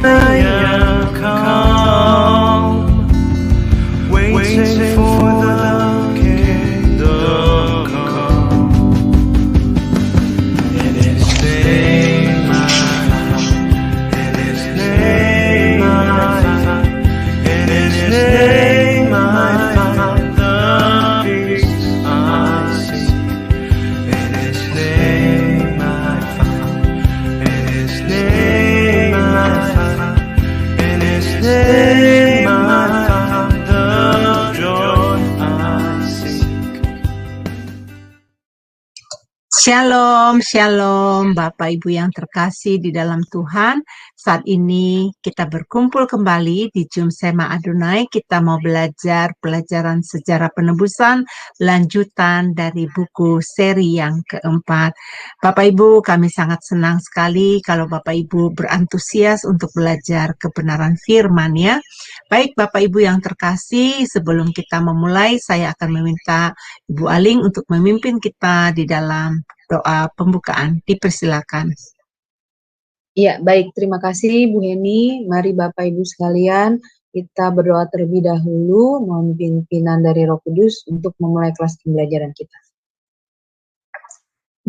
I come, waiting for the kingdom come. In His name I find, in His name I find, in His name I find the peace I seek. In His name I find, in His name I find, in His name I find the joy I seek. Shalom, shalom, Bapak Ibu yang terkasih di dalam Tuhan. Saat ini kita berkumpul kembali di Jum Sema Adonai. Kita mau belajar pelajaran sejarah penebusan, lanjutan dari buku seri yang keempat. Bapak Ibu, kami sangat senang sekali kalau Bapak Ibu berantusias untuk belajar kebenaran firman ya. Baik Bapak Ibu yang terkasih, sebelum kita memulai, saya akan meminta Ibu Aling untuk memimpin kita di dalam doa pembukaan. Dipersilakan. Ya, baik. Terima kasih Bu Heni. Mari Bapak Ibu sekalian, kita berdoa terlebih dahulu, mohon pimpinan dari Roh Kudus untuk memulai kelas pembelajaran kita.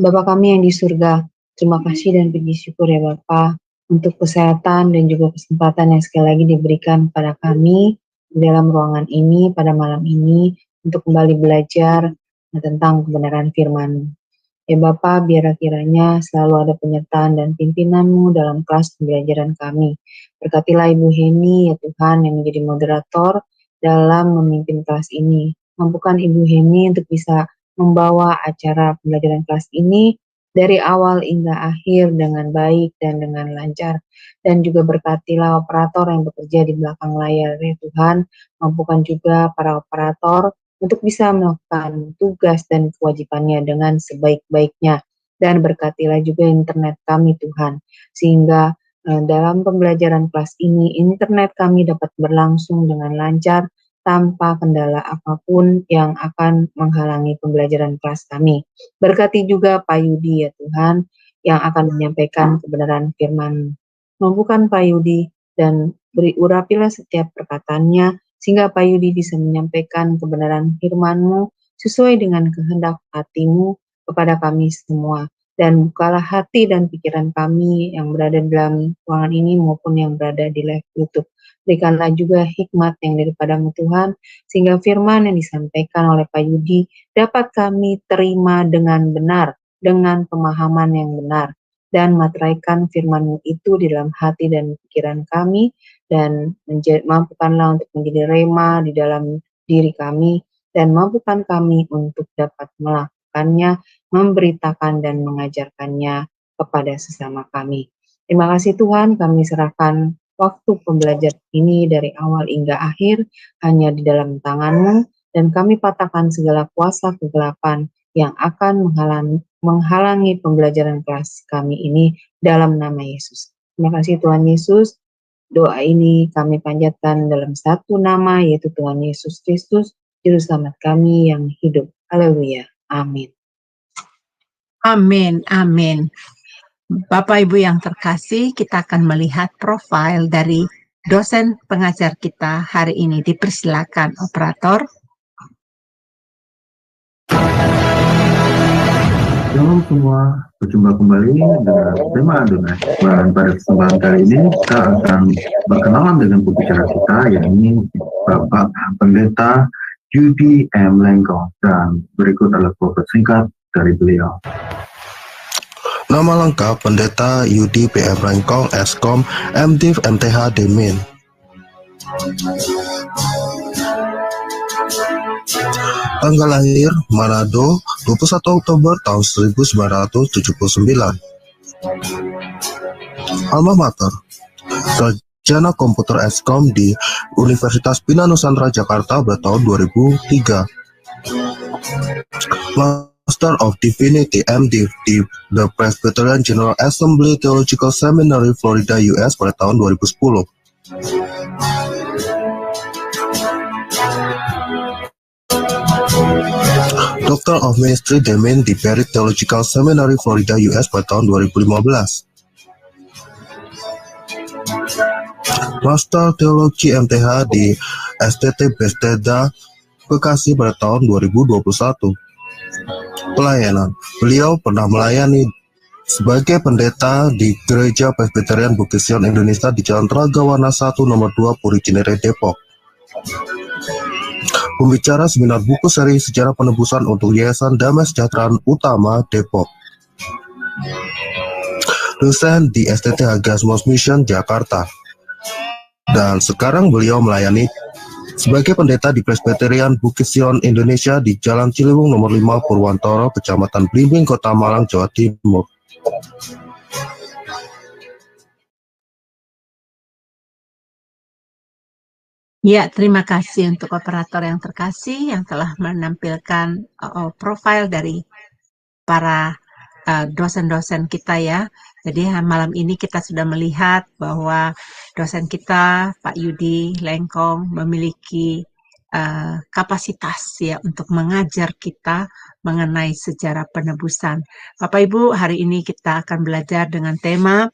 Bapa kami yang di surga, terima kasih dan puji syukur ya Bapa untuk kesehatan dan juga kesempatan yang sekali lagi diberikan kepada kami di dalam ruangan ini pada malam ini untuk kembali belajar tentang kebenaran firman. Ya Bapa, biar kiranya selalu ada penyertaan dan pimpinan-Mu dalam kelas pembelajaran kami. Berkatilah Ibu Heni ya Tuhan yang menjadi moderator dalam memimpin kelas ini. Mampukan Ibu Heni untuk bisa membawa acara pembelajaran kelas ini dari awal hingga akhir dengan baik dan dengan lancar. Dan juga berkatilah operator yang bekerja di belakang layar ya Tuhan. Mampukan juga para operator untuk bisa melakukan tugas dan kewajibannya dengan sebaik-baiknya. Dan berkatilah juga internet kami Tuhan, sehingga dalam pembelajaran kelas ini, internet kami dapat berlangsung dengan lancar, tanpa kendala apapun yang akan menghalangi pembelajaran kelas kami. Berkati juga Pak Yudi ya Tuhan, yang akan menyampaikan kebenaran firman. Mampukan Pak Yudi dan beri urapilah setiap perkataannya, sehingga Pak Yudi bisa menyampaikan kebenaran firman-Mu sesuai dengan kehendak hati-Mu kepada kami semua. Dan bukalah hati dan pikiran kami yang berada dalam ruangan ini maupun yang berada di live YouTube. Berikanlah juga hikmat yang daripada-Mu Tuhan, sehingga firman yang disampaikan oleh Pak Yudi dapat kami terima dengan benar, dengan pemahaman yang benar. Dan materaikan firman-Mu itu di dalam hati dan pikiran kami, dan mampukanlah untuk menjadi rema di dalam diri kami, dan mampukan kami untuk dapat melakukannya, memberitakan dan mengajarkannya kepada sesama kami. Terima kasih Tuhan, kami serahkan waktu pembelajaran ini dari awal hingga akhir hanya di dalam tangan-Mu, dan kami patahkan segala kuasa kegelapan yang akan menghalangi pembelajaran kelas kami ini dalam nama Yesus. Terima kasih Tuhan Yesus. Doa ini kami panjatkan dalam satu nama, yaitu Tuhan Yesus Kristus, Juru Selamat kami yang hidup. Haleluya. Amin. Amin, amin. Bapak Ibu yang terkasih, kita akan melihat profil dari dosen pengajar kita hari ini. Dipersilakan, operator. Shalom semua, berjumpa kembali dengan tema Adonai. Dan pada kesempatan kali ini kita akan berkenalan dengan pembicara kita, yakni Bapak Pendeta Yudi M. Lengkong, dan berikut adalah profil singkat dari beliau. Nama lengkap Pendeta Yudi PM Lengkong, Eskom, MDiv MTH Demin. Tanggal lahir Manado 21 Oktober tahun 1979. Alma mater Sarjana Komputer Eskom di Universitas Bina Nusantara Jakarta pada tahun 2003. Master of Divinity MDiv di The Presbyterian General Assembly Theological Seminary Florida US pada tahun 2010. Doctor of Ministry Demin di Perry Theological Seminary Florida US pada tahun 2015. Master Teologi MTH di STT Bethesda, Bekasi pada tahun 2021. Pelayanan. Beliau pernah melayani sebagai pendeta di Gereja Presbyterian Bukit Sion Indonesia di Jalan Ragawana 1 nomor 2 Puri Cinere, Depok. Pembicara seminar buku seri Sejarah Penebusan untuk Yayasan Damai Sejahtera Utama, Depok. Dosen di STT Hagiasmos Mission, Jakarta. Dan sekarang beliau melayani sebagai pendeta di Presbyterian Bukit Sion Indonesia di Jalan Ciliwung nomor 5 Purwantoro, Kecamatan Blimbing, Kota Malang, Jawa Timur. Ya, terima kasih untuk operator yang terkasih yang telah menampilkan profil dari para dosen-dosen kita ya. Jadi malam ini kita sudah melihat bahwa dosen kita Pak Yudi Lengkong memiliki kapasitas ya untuk mengajar kita mengenai sejarah penebusan. Bapak Ibu, hari ini kita akan belajar dengan tema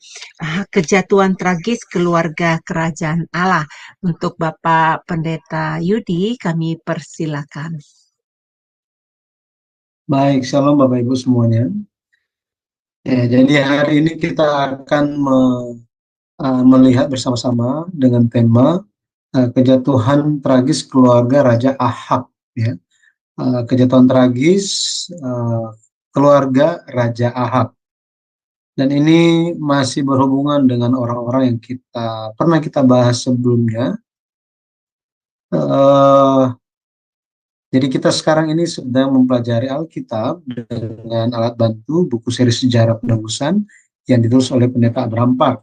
kejatuhan tragis keluarga kerajaan Allah. Untuk Bapak Pendeta Yudi, kami persilakan. Baik, shalom Bapak Ibu semuanya. Ya, jadi hari ini kita akan melihat bersama-sama dengan tema kejatuhan tragis keluarga Raja Ahab. Ya. Kejatuhan tragis keluarga Raja Ahab. Dan ini masih berhubungan dengan orang-orang yang pernah kita bahas sebelumnya. Jadi kita sekarang ini sedang mempelajari Alkitab dengan alat bantu buku seri Sejarah Penebusan yang ditulis oleh Pendeta Abraham Park.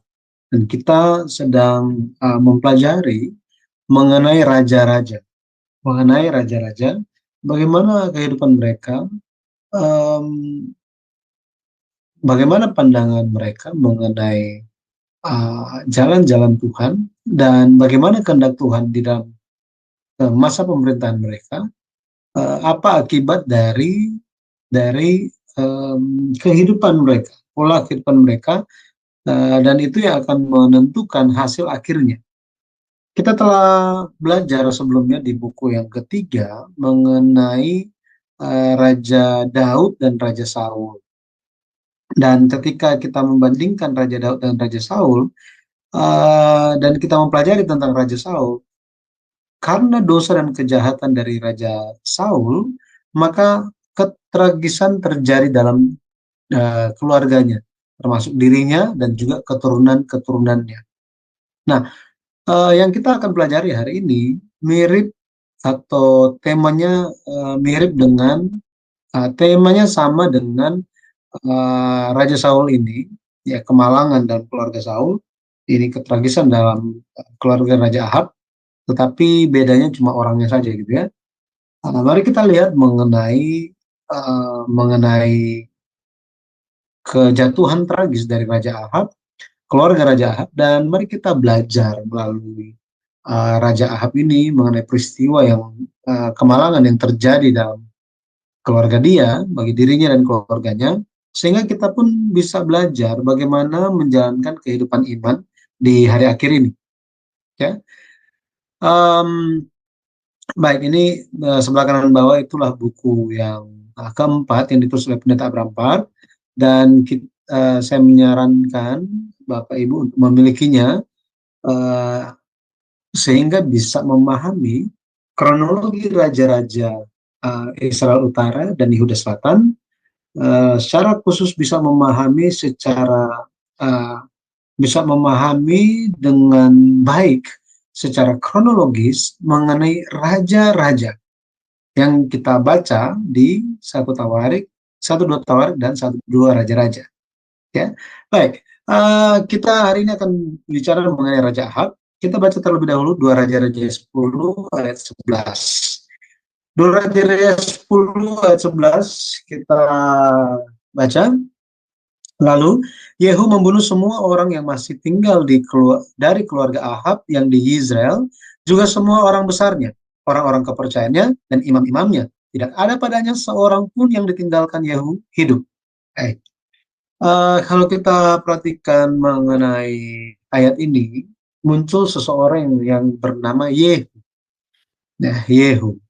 Dan kita sedang mempelajari mengenai raja-raja. Bagaimana kehidupan mereka, bagaimana pandangan mereka mengenai jalan-jalan Tuhan, dan bagaimana kehendak Tuhan di dalam masa pemerintahan mereka. Apa akibat dari kehidupan mereka, pola kehidupan mereka, dan itu yang akan menentukan hasil akhirnya. Kita telah belajar sebelumnya di buku yang ketiga mengenai Raja Daud dan Raja Saul. Dan ketika kita membandingkan Raja Daud dan Raja Saul, dan kita mempelajari tentang Raja Saul, karena dosa dan kejahatan dari Raja Saul, maka ketragisan terjadi dalam keluarganya, termasuk dirinya dan juga keturunan-keturunannya. Nah, yang kita akan pelajari hari ini mirip atau temanya mirip dengan temanya sama dengan Raja Saul ini, ya, kemalangan dalam keluarga Saul. Ini ketragisan dalam keluarga Raja Ahab. Tetapi bedanya cuma orangnya saja gitu ya. Mari kita lihat mengenai kejatuhan tragis dari Raja Ahab, keluarga Raja Ahab, dan mari kita belajar melalui Raja Ahab ini mengenai peristiwa yang kemalangan yang terjadi dalam keluarga dia, bagi dirinya dan keluarganya, sehingga kita pun bisa belajar bagaimana menjalankan kehidupan iman di hari akhir ini. Ya. Baik, ini sebelah kanan bawah itulah buku yang keempat yang ditulis oleh Pendeta Abraham Park, dan saya menyarankan Bapak Ibu untuk memilikinya sehingga bisa memahami kronologi raja-raja Israel Utara dan Yehuda Selatan, secara khusus bisa memahami dengan baik secara kronologis mengenai raja-raja yang kita baca di 1 Tawarik, 1-2 Tawarik, dan 1-2 Raja-Raja. Ya, baik. Kita hari ini akan bicara mengenai Raja Ahab. Kita baca terlebih dahulu 2 Raja-Raja 10 ayat 11. 2 Raja-Raja 10 ayat 11 kita baca. Lalu Yehu membunuh semua orang yang masih tinggal dari keluarga Ahab yang di Yizreel, juga semua orang besarnya, orang-orang kepercayaannya dan imam-imamnya. Tidak ada padanya seorang pun yang ditinggalkan Yehu hidup. Kalau kita perhatikan mengenai ayat ini, muncul seseorang yang bernama Yehu. Nah, Yehu.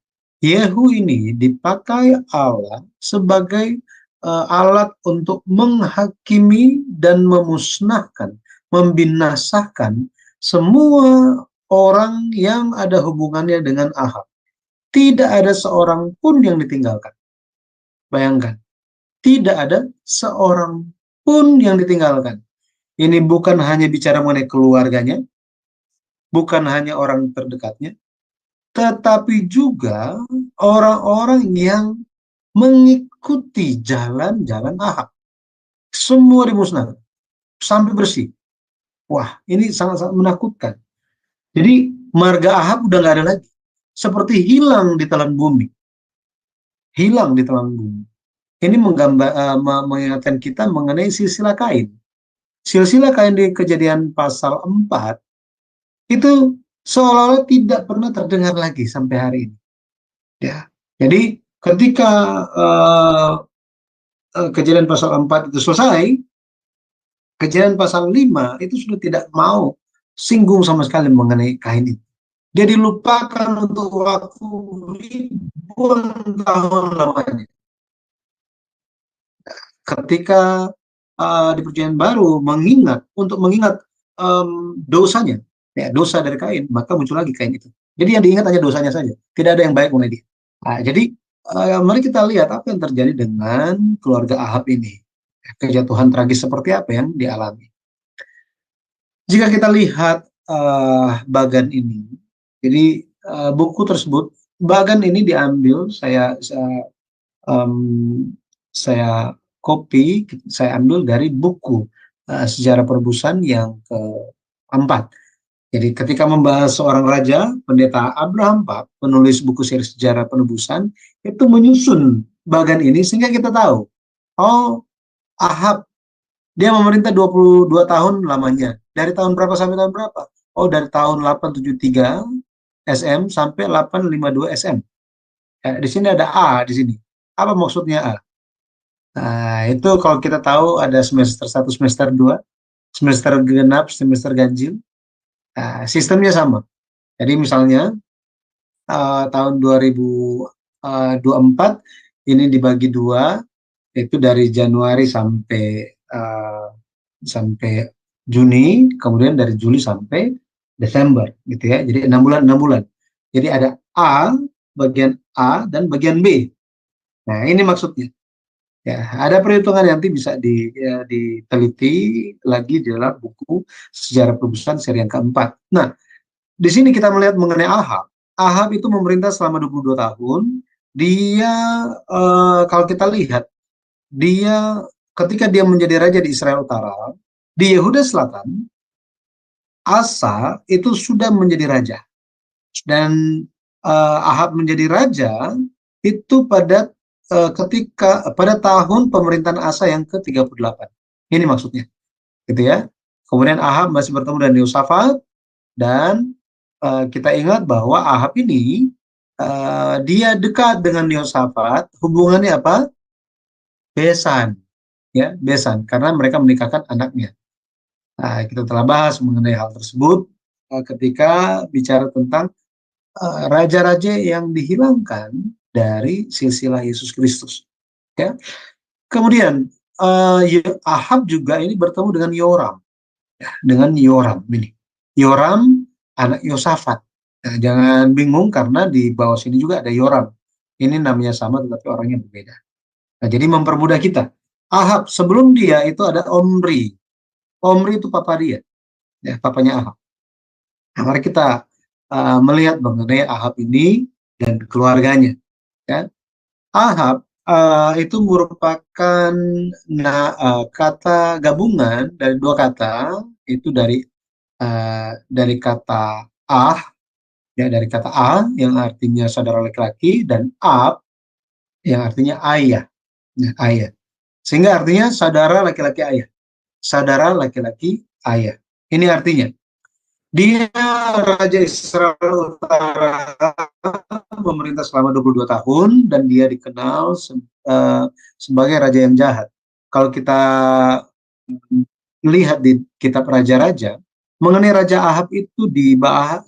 Yehu ini dipakai Allah sebagai alat untuk menghakimi dan memusnahkan, membinasakan semua orang yang ada hubungannya dengan Ahab. Tidak ada seorang pun yang ditinggalkan. Bayangkan, tidak ada seorang pun yang ditinggalkan. Ini bukan hanya bicara mengenai keluarganya, bukan hanya orang terdekatnya, tetapi juga orang-orang yang mengikuti jalan-jalan Ahab. Semua dimusnahkan, sampai bersih. Wah, ini sangat-sangat menakutkan. Jadi, marga Ahab udah nggak ada lagi. Seperti hilang di telan bumi. Hilang di telan bumi. Ini mengingatkan kita mengenai silsilah Kain. Silsilah Kain di Kejadian pasal 4 itu seolah-olah tidak pernah terdengar lagi sampai hari ini. Ya. Jadi ketika Kejadian pasal 4 itu selesai, Kejadian pasal 5 itu sudah tidak mau singgung sama sekali mengenai Kain itu. Dia dilupakan untuk waktu ribuan tahun lamanya. Ketika di Perjanjian Baru untuk mengingat dosanya, ya, dosa dari Kain, maka muncul lagi Kain itu. Jadi yang diingat hanya dosanya saja, tidak ada yang baik mengenai dia. Nah, jadi mari kita lihat apa yang terjadi dengan keluarga Ahab ini, kejatuhan tragis seperti apa yang dialami. Jika kita lihat bagan ini, jadi buku tersebut, bagan ini diambil, saya copy, saya ambil dari buku Sejarah Penebusan yang keempat. Jadi ketika membahas seorang raja, pendeta Abraham Pap, penulis buku seri Sejarah Penebusan, itu menyusun bagan ini sehingga kita tahu, oh, Ahab, dia memerintah 22 tahun lamanya. Dari tahun berapa sampai tahun berapa? Oh, dari tahun 873 SM sampai 852 SM. Ya, di sini ada A di sini. Apa maksudnya A? Nah, itu kalau kita tahu ada semester 1, semester 2, semester genap, semester ganjil. Nah, sistemnya sama. Jadi misalnya tahun 2024 ini dibagi 2, itu dari Januari sampai Juni, kemudian dari Juli sampai Desember, gitu ya. Jadi 6 bulan. Jadi ada A, bagian A dan bagian B. Nah, ini maksudnya. Ya, ada perhitungan nanti bisa diteliti lagi di dalam buku Sejarah Penebusan seri yang keempat. Nah, di sini kita melihat mengenai Ahab. Ahab itu memerintah selama 22 tahun. Dia, kalau kita lihat, dia ketika dia menjadi raja di Israel Utara, di Yehuda Selatan, Asa itu sudah menjadi raja. Dan Ahab menjadi raja itu pada tahun pemerintahan Asa yang ke-38. Ini maksudnya. Gitu ya. Kemudian Ahab masih bertemu dengan Yehosafat, dan kita ingat bahwa Ahab ini dia dekat dengan Yehosafat, hubungannya apa? Besan. Ya, besan, karena mereka menikahkan anaknya. Nah, kita telah bahas mengenai hal tersebut ketika bicara tentang raja-raja yang dihilangkan dari silsilah Yesus Kristus. Ya. Kemudian Ahab juga ini bertemu dengan Yoram. Ya, dengan Yoram ini. Yoram anak Yosafat. Nah, jangan bingung karena di bawah sini juga ada Yoram. Ini namanya sama tetapi orangnya berbeda. Nah, jadi mempermudah kita. Ahab sebelum dia itu ada Omri. Omri itu papa dia. Ya, papanya Ahab. Nah, mari kita melihat mengenai Ahab ini dan keluarganya. Ya. Ahab itu merupakan kata gabungan dari dua kata, itu dari kata ya, dari kata yang artinya saudara laki-laki, dan ab yang artinya ayah. Ya, ayah. Sehingga artinya saudara laki-laki ayah. Saudara laki-laki ayah. Ini artinya dia Raja Israel Utara, memerintah selama 22 tahun, dan dia dikenal sebagai raja yang jahat. Kalau kita lihat di kitab Raja-Raja, mengenai Raja Ahab itu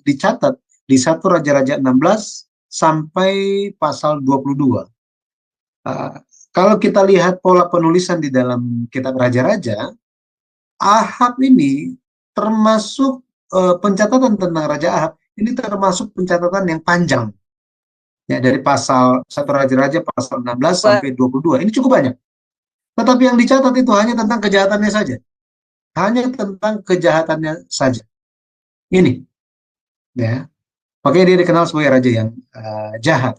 dicatat di 1 Raja-Raja 16 sampai pasal 22. Kalau kita lihat pola penulisan di dalam kitab Raja-Raja, Ahab ini termasuk pencatatan tentang Raja Ahab, ini termasuk pencatatan yang panjang. Ya, dari pasal 1 Raja-Raja pasal 16 sampai 22. Ini cukup banyak. Tetapi yang dicatat itu hanya tentang kejahatannya saja. Hanya tentang kejahatannya saja. Ini. Ya. Makanya dia dikenal sebagai raja yang jahat.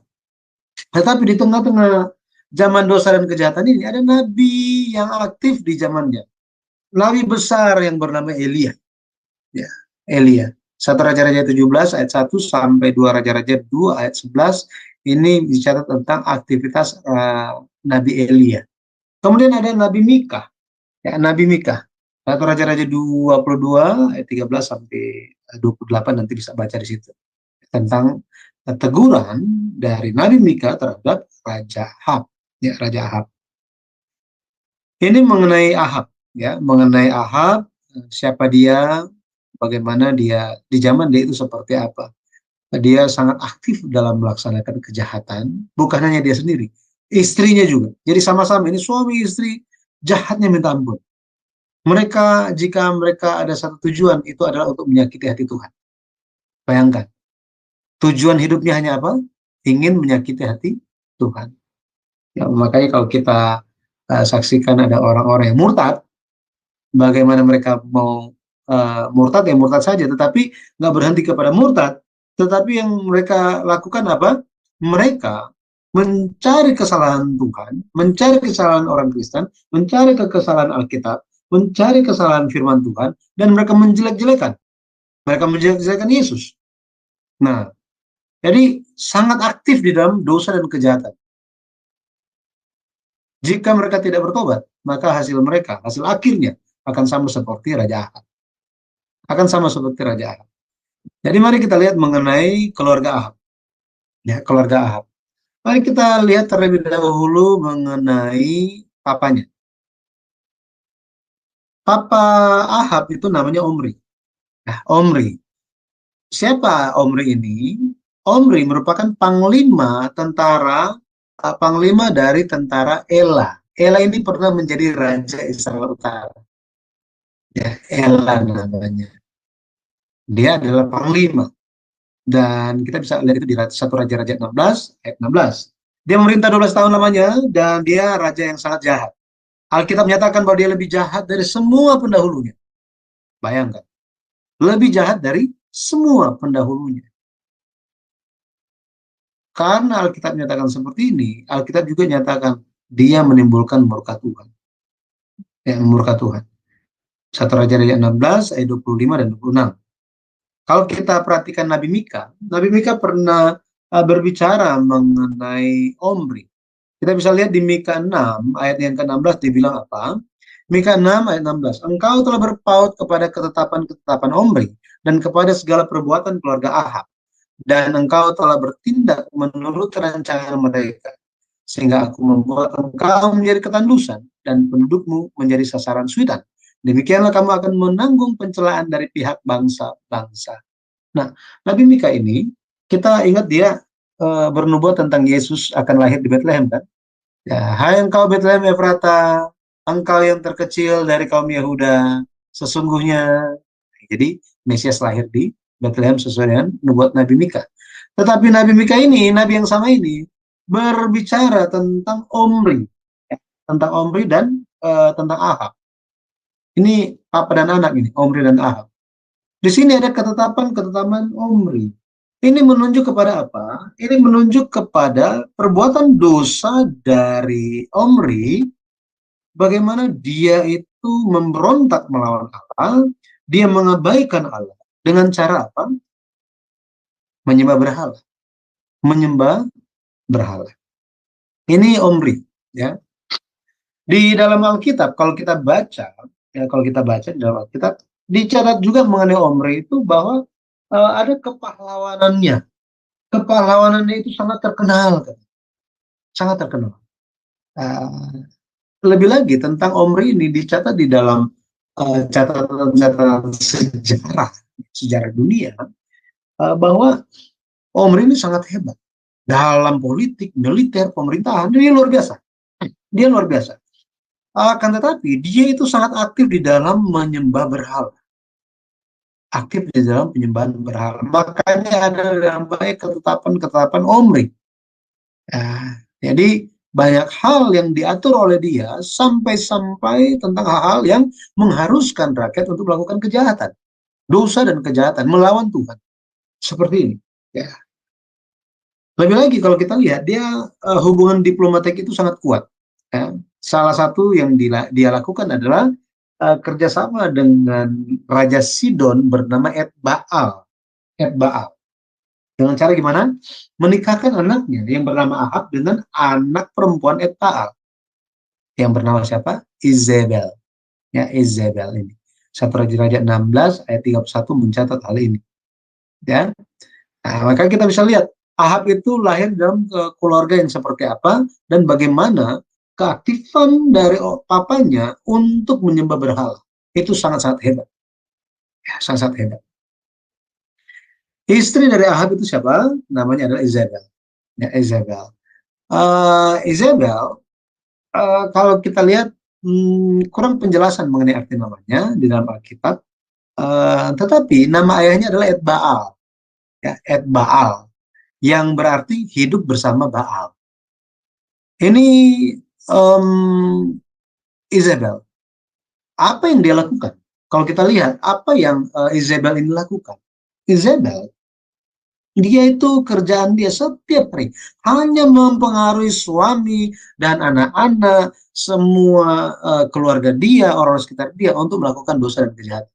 Tetapi di tengah-tengah zaman dosa dan kejahatan ini ada nabi yang aktif di zamannya. Nabi besar yang bernama Elia. Ya, Elia. 1 Raja-Raja 17 ayat 1 sampai 2 Raja-Raja 2 ayat 11 ini bicara tentang aktivitas Nabi Elia. Kemudian ada Nabi Mika. Ya, Nabi Mika. 1 Raja-Raja 22 ayat 13 sampai 28 nanti bisa baca di situ. Tentang teguran dari Nabi Mika terhadap Raja Ahab. Ya, Raja Ahab. Ini mengenai Ahab, ya, mengenai Ahab, siapa dia, bagaimana dia di zaman dia itu seperti apa. Dia sangat aktif dalam melaksanakan kejahatan, bukan hanya dia sendiri, istrinya juga. Jadi sama-sama ini suami istri jahatnya minta ampun. Mereka, jika mereka ada satu tujuan, itu adalah untuk menyakiti hati Tuhan. Bayangkan, tujuan hidupnya hanya apa? Ingin menyakiti hati Tuhan. Ya, makanya kalau kita saksikan ada orang-orang yang murtad, bagaimana mereka mau murtad, ya murtad saja, tetapi nggak berhenti kepada murtad, tetapi yang mereka lakukan apa? Mereka mencari kesalahan Tuhan, mencari kesalahan orang Kristen, mencari kesalahan Alkitab, mencari kesalahan firman Tuhan, dan mereka menjelek-jelekan. Mereka menjelek-jelekan Yesus. Nah, jadi sangat aktif di dalam dosa dan kejahatan. Jika mereka tidak bertobat, maka hasil mereka, hasil akhirnya akan sama seperti Raja Ahab. Akan sama seperti Raja Ahab. Jadi mari kita lihat mengenai keluarga Ahab. Ya, keluarga Ahab. Mari kita lihat terlebih dahulu mengenai papanya. Papa Ahab itu namanya Omri. Nah, Omri. Siapa Omri ini? Omri merupakan panglima tentara, panglima dari tentara Ela. Ela ini pernah menjadi raja Israel Utara. Ya, Ela namanya. Dia adalah panglima. Dan kita bisa lihat itu di 1 Raja-Raja 16 ayat 16. Dia memerintah 12 tahun lamanya dan dia raja yang sangat jahat. Alkitab menyatakan bahwa dia lebih jahat dari semua pendahulunya. Bayangkan. Lebih jahat dari semua pendahulunya. Karena Alkitab menyatakan seperti ini, Alkitab juga menyatakan dia menimbulkan murka Tuhan. Ya, murka Tuhan. 1 Raja-Raja 16 ayat 25 dan 26. Kalau kita perhatikan Nabi Mika pernah berbicara mengenai Omri. Kita bisa lihat di Mika 6 ayat yang ke-16 dibilang apa? Mika 6 ayat 16. Engkau telah berpaut kepada ketetapan-ketetapan Omri dan kepada segala perbuatan keluarga Ahab. Dan engkau telah bertindak menurut rancangan mereka. Sehingga aku membuat engkau menjadi ketandusan dan pendudukmu menjadi sasaran suitan. Demikianlah kamu akan menanggung pencelaan dari pihak bangsa-bangsa. Nah, Nabi Mika ini, kita ingat dia bernubuat tentang Yesus akan lahir di Bethlehem, kan? Ya, hai engkau Bethlehem Efrata, engkau yang terkecil dari kaum Yehuda, sesungguhnya. Jadi, Mesias lahir di Bethlehem sesuai dengan nubuat Nabi Mika. Tetapi Nabi Mika ini, Nabi yang sama ini, berbicara tentang Omri. Ya, tentang Omri dan tentang Ahab. Ini papa dan anak ini, Omri dan Ahab. Di sini ada ketetapan Omri. Ini menunjuk kepada apa? Ini menunjuk kepada perbuatan dosa dari Omri, bagaimana dia itu memberontak melawan Allah, dia mengabaikan Allah. Dengan cara apa? Menyembah berhala. Menyembah berhala. Ini Omri, ya. Di dalam Alkitab, kalau kita baca di dalam Alkitab, dicatat juga mengenai Omri itu bahwa ada kepahlawanannya. Kepahlawanannya itu sangat terkenal. Sangat terkenal. Lebih lagi tentang Omri ini dicatat di dalam catatan-catatan sejarah dunia, bahwa Omri ini sangat hebat dalam politik, militer, pemerintahan. Dia luar biasa. Dia luar biasa. Akan tetapi dia itu sangat aktif di dalam menyembah berhala. Aktif di dalam penyembahan berhala. Makanya ada dalam banyak ketetapan-ketetapan Omri. Jadi banyak hal yang diatur oleh dia sampai-sampai tentang hal-hal yang mengharuskan rakyat untuk melakukan kejahatan, dosa dan kejahatan melawan Tuhan. Seperti ini. Ya. Lebih lagi kalau kita lihat dia hubungan diplomatik itu sangat kuat. Ya. Salah satu yang dia lakukan adalah kerjasama dengan Raja Sidon bernama Etbaal. Dengan cara gimana? Menikahkan anaknya yang bernama Ahab dengan anak perempuan Etbaal. Yang bernama siapa? Izebel. Ya, Izebel ini. 1 Raja-Raja 16 ayat 31 mencatat hal ini. Ya. Nah, maka kita bisa lihat Ahab itu lahir dalam keluarga yang seperti apa dan bagaimana keaktifan dari papanya untuk menyembah berhala. Itu sangat-sangat hebat. Ya, sangat-sangat hebat. Istri dari Ahab itu siapa? Namanya adalah Izebel. Ya, Izebel. Izebel, kalau kita lihat kurang penjelasan mengenai arti namanya di dalam Alkitab, tetapi nama ayahnya adalah Etbaal. Ya, Etbaal, yang berarti hidup bersama Baal. Ini Izebel. Apa yang dia lakukan? Kalau kita lihat, apa yang Izebel ini lakukan? Izebel, dia itu kerjaan dia setiap hari hanya mempengaruhi suami dan anak-anak, semua keluarga dia, orang sekitar dia untuk melakukan dosa dan kejahatan.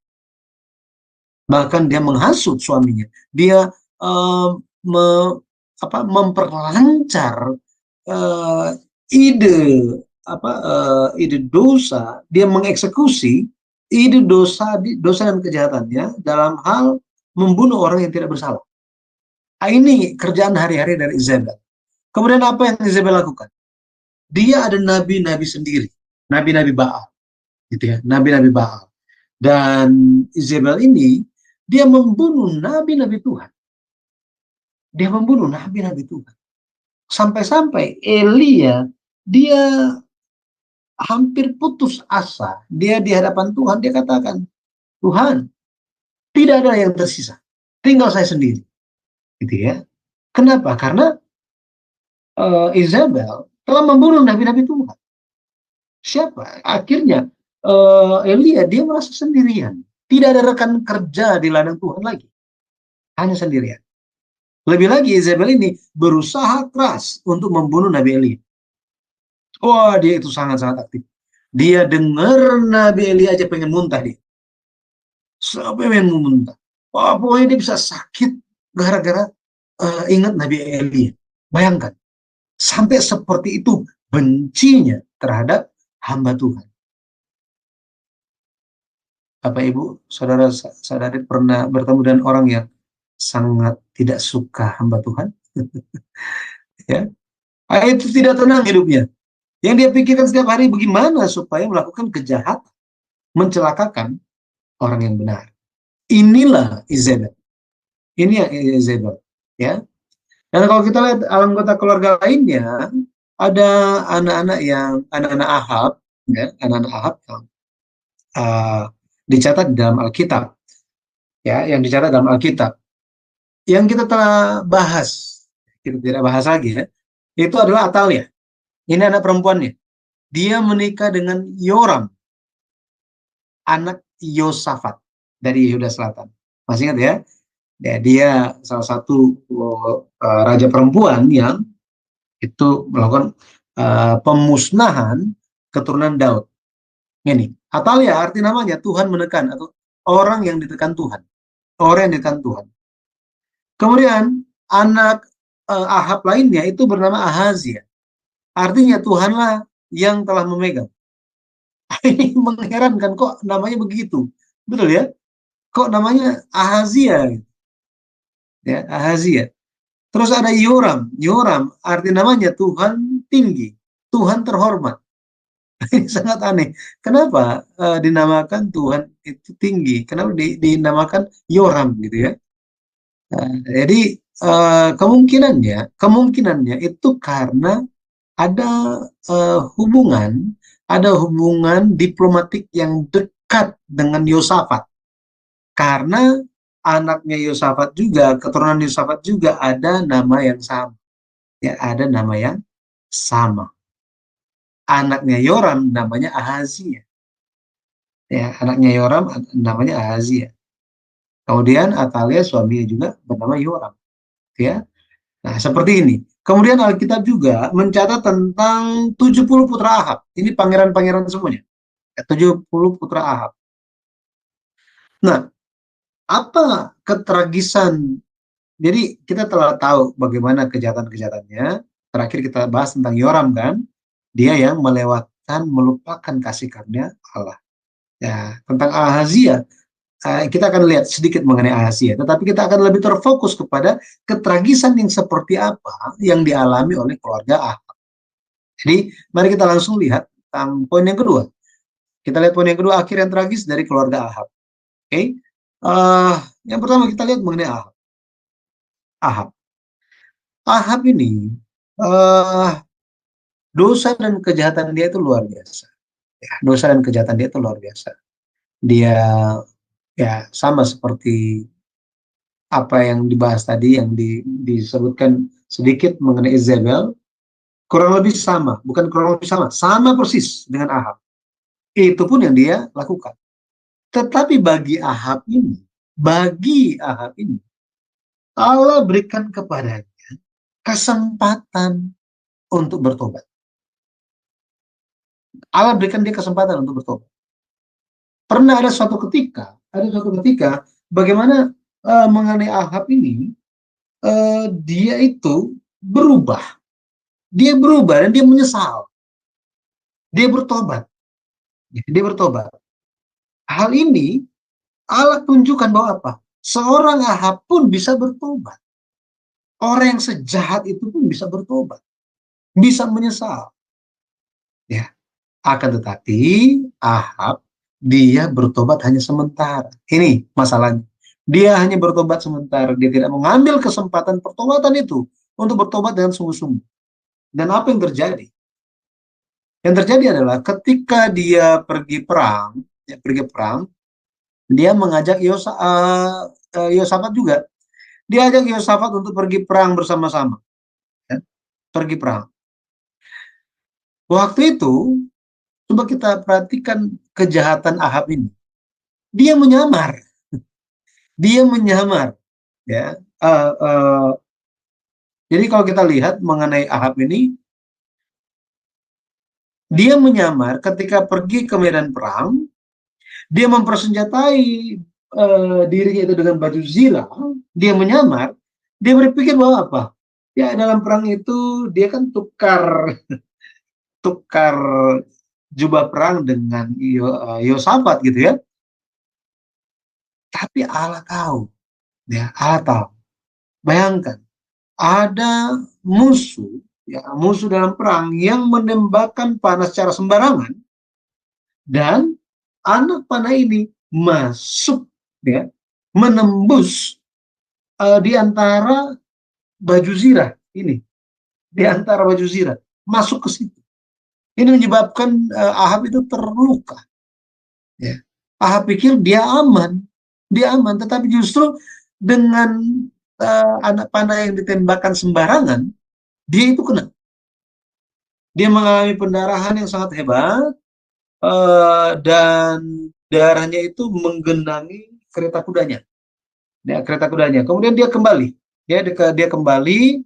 Bahkan dia menghasut suaminya. Dia memperlancar ide dosa, dia mengeksekusi ide dosa dan kejahatannya dalam hal membunuh orang yang tidak bersalah. Ini kerjaan hari-hari dari Izebel. Kemudian apa yang Izebel lakukan? Dia ada nabi-nabi sendiri, nabi-nabi Baal, gitu ya, nabi-nabi Baal. Dan Izebel ini dia membunuh nabi-nabi Tuhan. Dia membunuh nabi-nabi Tuhan. Sampai-sampai Elia, dia hampir putus asa. Dia di hadapan Tuhan, dia katakan, Tuhan, tidak ada yang tersisa. Tinggal saya sendiri. Gitu ya. Kenapa? Karena Izebel telah membunuh nabi-nabi Tuhan. Siapa? Akhirnya Elia, dia merasa sendirian. Tidak ada rekan kerja di ladang Tuhan lagi. Hanya sendirian. Lebih lagi Izebel ini berusaha keras untuk membunuh Nabi Elia. Wah, dia itu sangat-sangat aktif. Dia dengar Nabi Elia aja pengen muntah dia. Sampai pengen muntah. Wah, pokoknya dia bisa sakit gara-gara ingat Nabi Elia. Bayangkan. Sampai seperti itu bencinya terhadap hamba Tuhan. Bapak Ibu, saudara-saudari pernah bertemu dengan orang yang sangat tidak suka hamba Tuhan? Ya, itu tidak tenang hidupnya. Yang dia pikirkan setiap hari bagaimana supaya melakukan kejahatan, mencelakakan orang yang benar. Inilah Izebel. Ini yang Izebel, ya. Dan kalau kita lihat anggota keluarga lainnya, ada anak-anak Ahab, ya, anak-anak Ahab yang dicatat dalam Alkitab, ya, yang dicatat dalam Alkitab. Yang kita telah bahas, kita tidak bahas lagi, ya, itu adalah Atalia. Ini anak perempuannya. Dia menikah dengan Yoram, anak Yosafat dari Yehuda Selatan. Masih ingat ya? Dia salah satu raja perempuan yang itu melakukan pemusnahan keturunan Daud. Ini Atalia arti namanya Tuhan menekan, atau orang yang ditekan Tuhan. Orang yang ditekan Tuhan. Kemudian anak Ahab lainnya itu bernama Ahazia. Artinya Tuhanlah yang telah memegang. Ini mengherankan, kok namanya begitu. Betul ya? Kok namanya Ahazia? Ya, Ahazia. Terus ada Yoram. Yoram arti namanya Tuhan tinggi, Tuhan terhormat. Ini sangat aneh. Kenapa dinamakan Tuhan itu tinggi? Kenapa dinamakan Yoram gitu ya? Jadi kemungkinannya itu karena ada hubungan diplomatik yang dekat dengan Yosafat. Karena anaknya Yosafat juga, keturunan Yosafat juga ada nama yang sama. Ya, ada nama yang sama. Anaknya Yoram namanya Ahazia. Ya, anaknya Yoram namanya Ahazia. Kemudian Atalia suaminya juga bernama Yoram. Ya. Nah, seperti ini. Kemudian Alkitab juga mencatat tentang 70 putra Ahab. Ini pangeran-pangeran semuanya. 70 putra Ahab. Nah, apa ketragisan? Jadi kita telah tahu bagaimana kejahatan-kejahatannya. Terakhir kita bahas tentang Yoram kan. Dia yang melupakan kasih karunia Allah. Ya, tentang Ahazia, kita akan lihat sedikit mengenai Ahazia, tetapi kita akan lebih terfokus kepada ketragisan yang seperti apa yang dialami oleh keluarga Ahab. Jadi, mari kita langsung lihat poin yang kedua. Kita lihat poin yang kedua, akhir yang tragis dari keluarga Ahab. Oke, yang pertama kita lihat mengenai Ahab. Ahab ini dosa dan kejahatan dia itu luar biasa. Ya, dosa dan kejahatan dia itu luar biasa. Dia ya sama seperti apa yang dibahas tadi, yang disebutkan sedikit mengenai Isabel, kurang lebih sama, bukan kurang lebih sama persis dengan Ahab. Itu pun yang dia lakukan. Tetapi bagi Ahab ini, Allah berikan kepadanya kesempatan untuk bertobat. Allah berikan dia kesempatan untuk bertobat. Pernah ada suatu ketika, bagaimana mengenai Ahab ini, dia itu berubah. Dia berubah dan dia menyesal. Dia bertobat. Hal ini Allah tunjukkan bahwa apa? Seorang Ahab pun bisa bertobat. Orang yang sejahat itu pun bisa bertobat. Bisa menyesal. Ya. Akan tetapi Ahab, dia bertobat hanya sementara. Ini masalahnya. Dia hanya bertobat sementara. Dia tidak mengambil kesempatan pertobatan itu untuk bertobat dengan sungguh-sungguh. Dan apa yang terjadi? Yang terjadi adalah ketika dia pergi perang, dia mengajak Yosafat juga. Dia ajak Yosafat untuk pergi perang bersama-sama. Ya, pergi perang. Waktu itu, coba kita perhatikan kejahatan Ahab ini. Dia menyamar. Ya. Jadi kalau kita lihat mengenai Ahab ini, dia menyamar ketika pergi ke medan perang. Dia mempersenjatai dirinya itu dengan baju zirah. Dia menyamar. Dia berpikir bahwa apa? Ya, dalam perang itu dia kan tukar jubah perang dengan Yosafat gitu ya. Tapi Allah tahu. Ya, Allah tahu. Bayangkan, ada musuh dalam perang yang menembakkan panah secara sembarangan, dan anak panah ini masuk, ya, menembus di antara baju zirah ini, masuk ke situ. Ini menyebabkan Ahab itu terluka. Ya. Ahab pikir dia aman, tetapi justru dengan anak panah yang ditembakkan sembarangan, dia itu kena. Dia mengalami pendarahan yang sangat hebat, dan darahnya itu menggenangi kereta kudanya. Ya, Kemudian dia kembali, dia kembali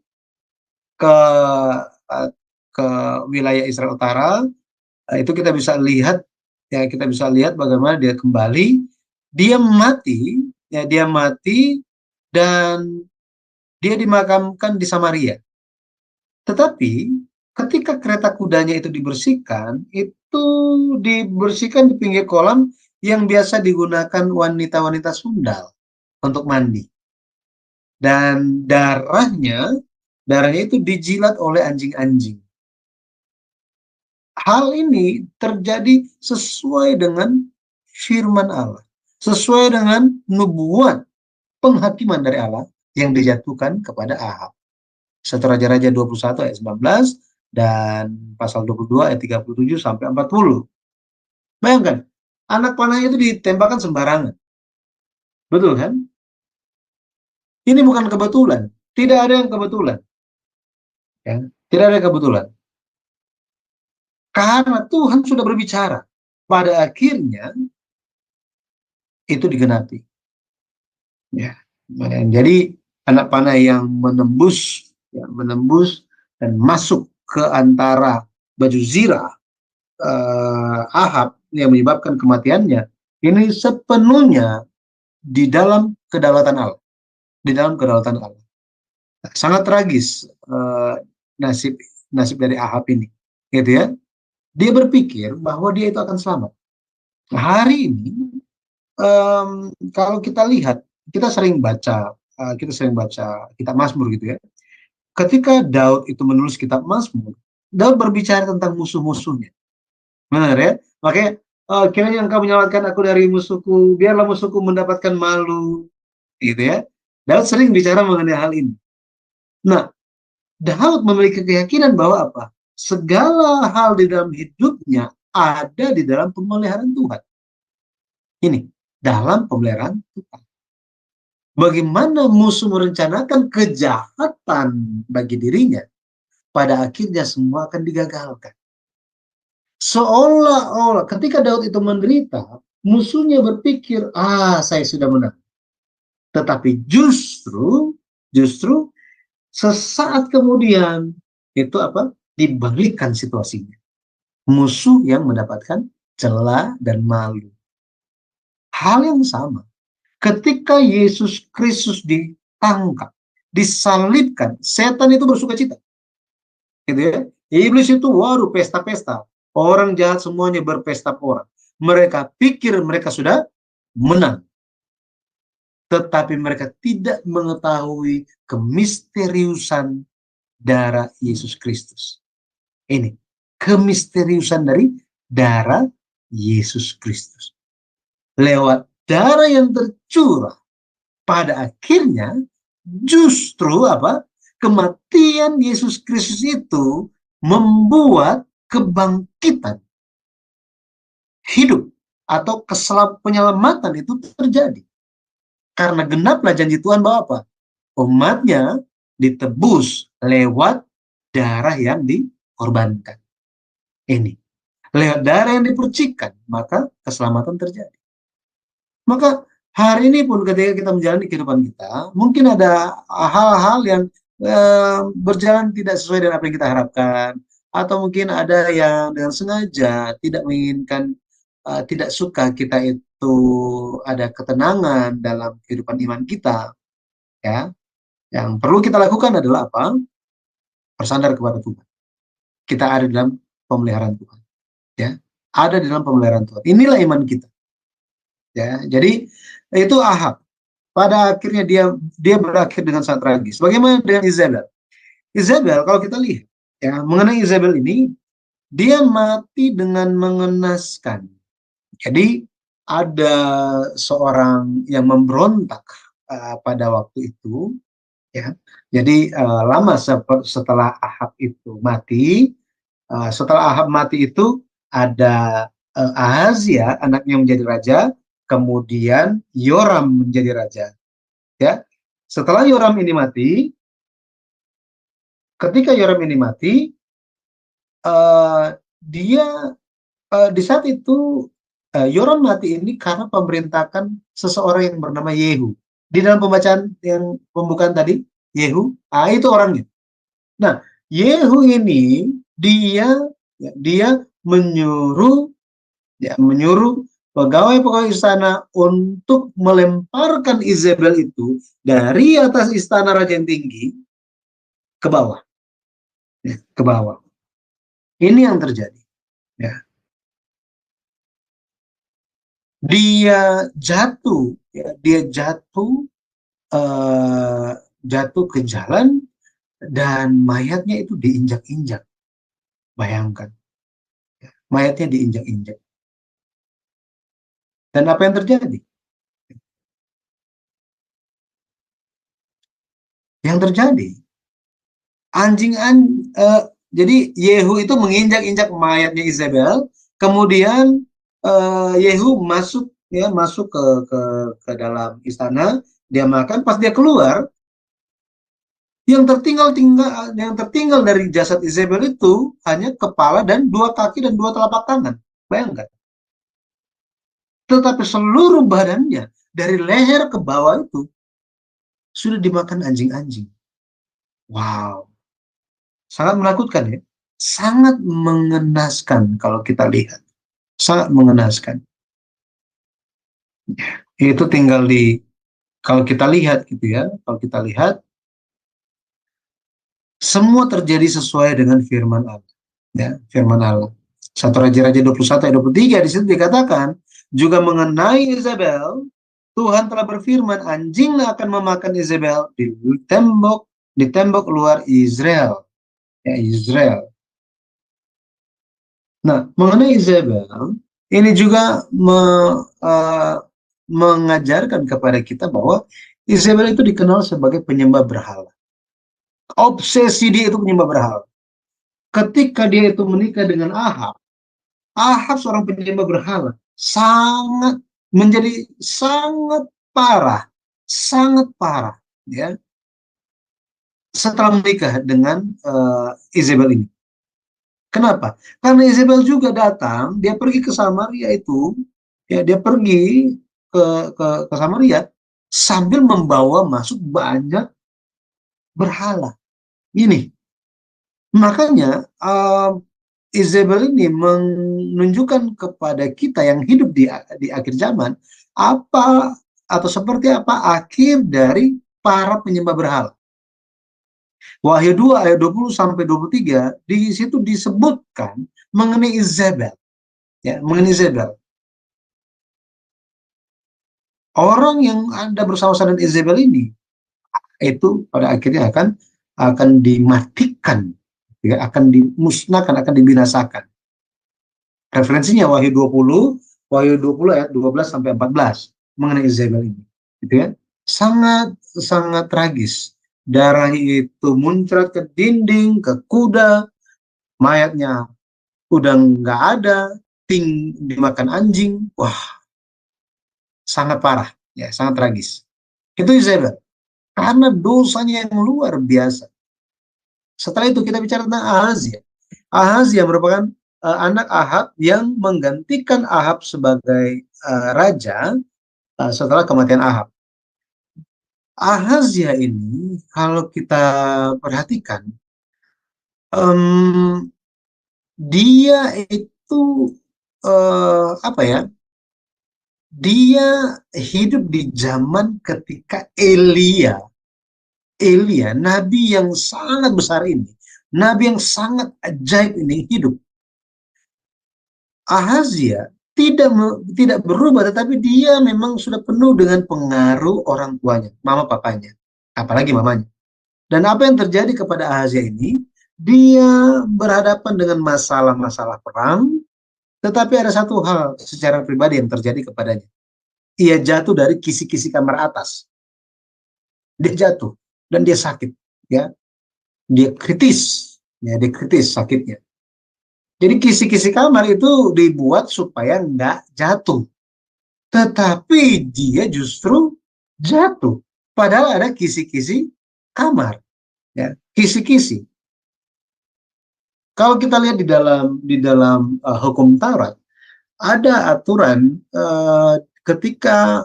ke wilayah Israel Utara. Itu kita bisa lihat, bagaimana dia kembali. Dia mati, dan dia dimakamkan di Samaria. Tetapi ketika kereta kudanya itu dibersihkan di pinggir kolam yang biasa digunakan wanita-wanita sundal untuk mandi. Dan darahnya itu dijilat oleh anjing-anjing. hal ini terjadi sesuai dengan firman Allah, sesuai dengan nubuat penghakiman dari Allah yang dijatuhkan kepada Ahab. 1 Raja-Raja 21 ayat 19 dan pasal 22 ayat 37 sampai 40. Bayangkan, anak panah itu ditembakkan sembarangan. Betul kan? Ini bukan kebetulan. Tidak ada yang kebetulan. Ya, tidak ada yang kebetulan. Karena Tuhan sudah berbicara. Pada akhirnya itu digenapi. Ya. Jadi anak panah yang menembus dan masuk ke antara baju zirah Ahab yang menyebabkan kematiannya, ini sepenuhnya di dalam kedaulatan Allah. Di dalam kedaulatan Allah. Sangat tragis nasib dari Ahab ini, gitu ya. Dia berpikir bahwa dia itu akan selamat. Hari ini kalau kita lihat, kita sering baca kitab Mazmur gitu ya. Ketika Daud itu menulis kitab Mazmur, Daud berbicara tentang musuh-musuhnya. Benar ya? Makanya kiranya engkau menyelamatkan aku dari musuhku, biarlah musuhku mendapatkan malu, gitu ya. Daud sering bicara mengenai hal ini. Nah, Daud memiliki keyakinan bahwa apa? Segala hal di dalam hidupnya ada di dalam pemeliharaan Tuhan. Ini, dalam pemeliharaan Tuhan. Bagaimana musuh merencanakan kejahatan bagi dirinya, pada akhirnya semua akan digagalkan. Seolah-olah ketika Daud itu menderita, musuhnya berpikir, saya sudah menang. Tetapi justru sesaat kemudian itu apa? Dibalikkan situasinya. Musuh yang mendapatkan celah dan malu. Hal yang sama. Ketika Yesus Kristus ditangkap, disalibkan, setan itu bersuka cita. Gitu ya. Iblis itu waduh pesta-pesta. Orang jahat semuanya berpesta pora. Mereka pikir mereka sudah menang. Tetapi mereka tidak mengetahui kemisteriusan darah Yesus Kristus. Ini kemisteriusan dari darah Yesus Kristus. Lewat darah yang tercurah, pada akhirnya justru apa? Kematian Yesus Kristus itu membuat kebangkitan hidup atau penyelamatan itu terjadi. Karena genaplah janji Tuhan bahwa apa? Umatnya ditebus lewat darah yang dikorbankan. Ini. Lewat darah yang dipercikan, maka keselamatan terjadi. Maka hari ini pun ketika kita menjalani kehidupan kita, mungkin ada hal-hal yang berjalan tidak sesuai dengan apa yang kita harapkan, atau mungkin ada yang dengan sengaja tidak menginginkan, tidak suka kita itu ada ketenangan dalam kehidupan iman kita. Ya, yang perlu kita lakukan adalah apa? Bersandar kepada Tuhan. Kita ada dalam pemeliharaan Tuhan. Ya, ada di dalam pemeliharaan Tuhan. Inilah iman kita. Ya, jadi itu Ahab. Pada akhirnya dia berakhir dengan sangat tragis. Bagaimana dengan Izabel? Izabel kalau kita lihat ya mengenai Izabel ini, dia mati dengan mengenaskan. Jadi ada seorang yang memberontak pada waktu itu, ya. Jadi lama setelah Ahab itu mati, setelah Ahab mati itu ada Ahazia anaknya menjadi raja. Kemudian Yoram menjadi raja. Ya, setelah Yoram ini mati, ketika Yoram ini mati, dia di saat itu Yoram mati ini karena pemberontakan seseorang yang bernama Yehu. Di dalam pembacaan yang pembukaan tadi, Yehu, itu orangnya. Nah, Yehu ini dia menyuruh pegawai-pegawai istana untuk melemparkan Izabel itu dari atas istana raja yang tinggi ke bawah. Ya, ke bawah. Ini yang terjadi. Ya. Dia jatuh ke jalan dan mayatnya itu diinjak-injak. Bayangkan. mayatnya diinjak-injak. Dan apa yang terjadi? Yang terjadi, jadi Yehu itu menginjak-injak mayatnya Isabel, kemudian Yehu masuk ke dalam istana, dia makan, pas dia keluar, yang tertinggal dari jasad Isabel itu hanya kepala dan 2 kaki dan 2 telapak tangan. Bayangkan. Tetapi seluruh badannya dari leher ke bawah itu sudah dimakan anjing-anjing. Wow, sangat menakutkan ya. Sangat mengenaskan kalau kita lihat. Sangat mengenaskan. Itu tinggal kalau kita lihat gitu ya, kalau kita lihat, semua terjadi sesuai dengan firman Allah. Ya, firman Allah. 1 Raja-Raja 21 ayat 23 di situ dikatakan, juga mengenai Isabel, Tuhan telah berfirman, anjinglah akan memakan Isabel di tembok luar Israel. Ya, Israel. Nah, mengenai Isabel, ini juga mengajarkan kepada kita bahwa Isabel itu dikenal sebagai penyembah berhala. Obsesi dia itu penyembah berhala. Ketika dia itu menikah dengan Ahab seorang penyembah berhala, menjadi sangat parah, ya, setelah menikah dengan Isabel ini. Kenapa? Karena Isabel juga datang, dia pergi ke Samaria itu, ya, dia pergi ke Samaria sambil membawa masuk banyak berhala. Ini, makanya Isabel ini menunjukkan kepada kita yang hidup di akhir zaman apa atau seperti apa akhir dari para penyembah berhala. Wahyu 2 ayat 20 sampai 23 di situ disebutkan mengenai Isabel, ya, mengenai Isabel. Orang yang ada bersama-sama dengan Isabel ini itu pada akhirnya akan dimatikan, ya, akan dimusnahkan, akan dibinasakan. Referensinya Wahyu 20 ayat 12 sampai 14 mengenai Isabel ini, gitu ya. Sangat tragis. Darah itu muncrat ke dinding, ke kuda, mayatnya udah nggak ada, dimakan anjing. Wah, sangat parah, ya, sangat tragis. Itu Isabel, karena dosanya yang luar biasa. Setelah itu kita bicara tentang Ahazia. Ahazia merupakan anak Ahab yang menggantikan Ahab sebagai raja setelah kematian Ahab. Ahazia ini kalau kita perhatikan, dia itu apa ya? Dia hidup di zaman ketika Elia, nabi yang sangat besar ini, nabi yang sangat ajaib ini hidup. Ahazia tidak berubah, tetapi dia memang sudah penuh dengan pengaruh orang tuanya, mama papanya, apalagi mamanya. Dan apa yang terjadi kepada Ahazia ini, dia berhadapan dengan masalah-masalah perang, tetapi ada satu hal secara pribadi yang terjadi kepadanya. Ia jatuh dari kisi-kisi kamar atas. Dia jatuh dan dia sakit, ya. Dia kritis sakitnya. Jadi kisi-kisi kamar itu dibuat supaya nggak jatuh. Tetapi dia justru jatuh. Padahal ada kisi-kisi kamar. Ya, kisi-kisi. Kalau kita lihat di dalam hukum Taurat, ada aturan ketika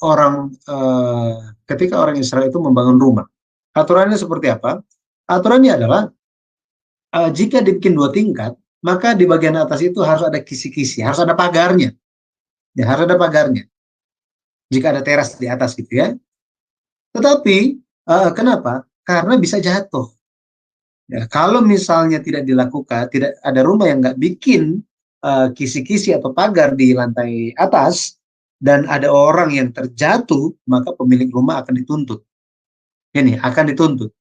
orang Israel itu membangun rumah. Aturannya seperti apa? Aturannya adalah jika dibikin 2 tingkat, maka di bagian atas itu harus ada kisi-kisi, harus ada pagarnya. Ya, harus ada pagarnya. Jika ada teras di atas gitu ya. Tetapi kenapa? Karena bisa jatuh. Ya, kalau misalnya tidak dilakukan, tidak ada rumah yang nggak bikin kisi-kisi atau pagar di lantai atas, dan ada orang yang terjatuh, maka pemilik rumah akan dituntut. Ini akan dituntut.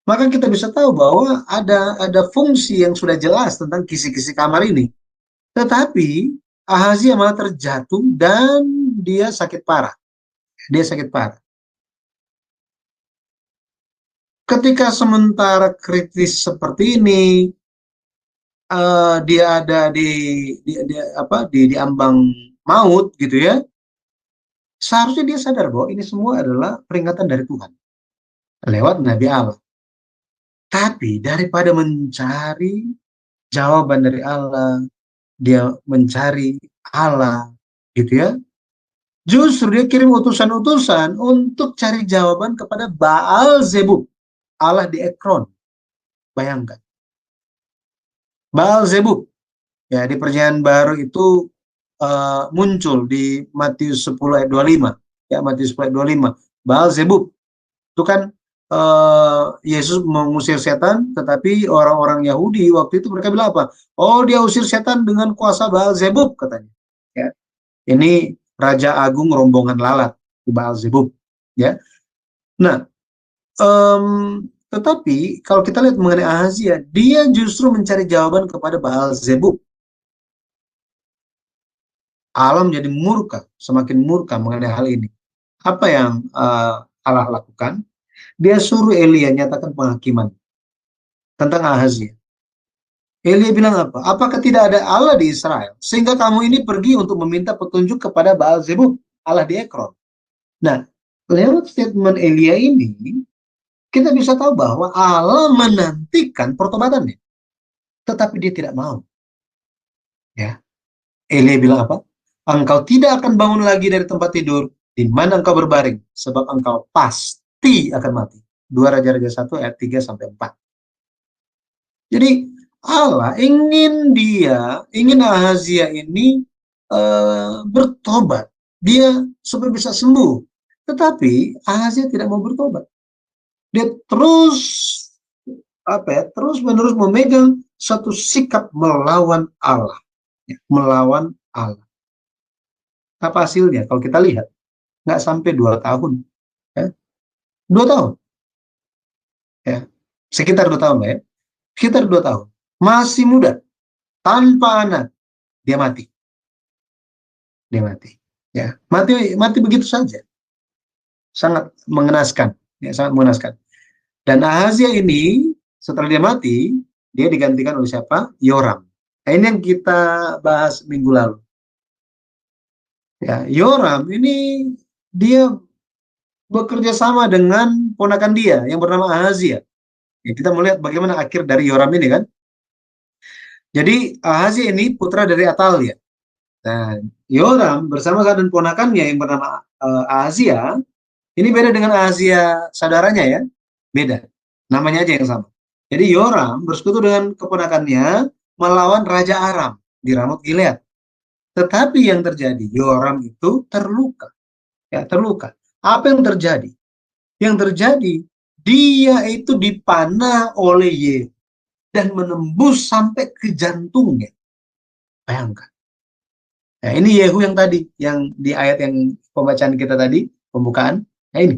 Maka kita bisa tahu bahwa ada fungsi yang sudah jelas tentang kisi-kisi kamar ini. Tetapi Ahazia malah terjatuh dan dia sakit parah. Dia sakit parah. Ketika sementara kritis seperti ini, dia ada di ambang maut gitu ya. Seharusnya dia sadar bahwa ini semua adalah peringatan dari Tuhan lewat Nabi Allah. Tapi daripada mencari jawaban dari Allah, dia mencari Allah gitu ya. Justru dia kirim utusan-utusan untuk cari jawaban kepada Baal Zebub, Allah di Ekron. Bayangkan. Baal Zebub. Ya, di Perjanjian Baru itu muncul di Matius 10 ayat 25. Ya, Matius 10 ayat 25. Baal Zebub. Itu kan Yesus mengusir setan, tetapi orang-orang Yahudi waktu itu mereka bilang apa? Oh, dia usir setan dengan kuasa Baal Zebub, katanya. Ya. Ini Raja Agung rombongan lalat di Baal Zebub. Ya. Nah, tetapi kalau kita lihat mengenai Ahazia, dia justru mencari jawaban kepada Baal Zebub. Allah menjadi murka, semakin murka mengenai hal ini. Apa yang Allah lakukan? Dia suruh Elia nyatakan penghakiman tentang Ahazia. Elia bilang apa? Apakah tidak ada Allah di Israel? Sehingga kamu ini pergi untuk meminta petunjuk kepada Baal Zebub, Allah di Ekron. Nah, lewat statement Elia ini, kita bisa tahu bahwa Allah menantikan pertobatannya. Tetapi dia tidak mau. Ya. Elia bilang apa? Engkau tidak akan bangun lagi dari tempat tidur di mana engkau berbaring, sebab engkau pasti akan mati. 2 Raja-Raja 1 ayat 3-4. Jadi Allah ingin Ahazia ini bertobat, dia supaya bisa sembuh. Tetapi Ahazia tidak mau bertobat. Dia terus menerus memegang satu sikap melawan Allah, melawan Allah. Apa hasilnya? Kalau kita lihat, nggak sampai 2 tahun, ya. 2 tahun, ya, sekitar 2 tahun, ya, sekitar 2 tahun. Masih muda, tanpa anak, dia mati. Ya, mati begitu saja. Sangat mengenaskan, ya, sangat mengenaskan. Dan Ahazia ini setelah dia mati, dia digantikan oleh siapa? Yoram. Nah, ini yang kita bahas minggu lalu. Ya, Yoram ini dia bekerja sama dengan ponakan dia yang bernama Ahazia. Ya, kita melihat bagaimana akhir dari Yoram ini kan. Jadi Ahazia ini putra dari Atalia. Nah, Yoram bersama dengan ponakannya yang bernama Ahazia, ini beda dengan Ahazia saudaranya ya, beda. Namanya aja yang sama. Jadi Yoram bersekutu dengan keponakannya melawan Raja Aram di Ramot Gilead. Tetapi yang terjadi, Yoram itu terluka. Ya, terluka. Apa yang terjadi? Yang terjadi, dia itu dipanah oleh Yehu dan menembus sampai ke jantungnya. Bayangkan. Nah, ini Yehu yang tadi, yang di ayat yang pembacaan kita tadi, pembukaan. Nah, ini.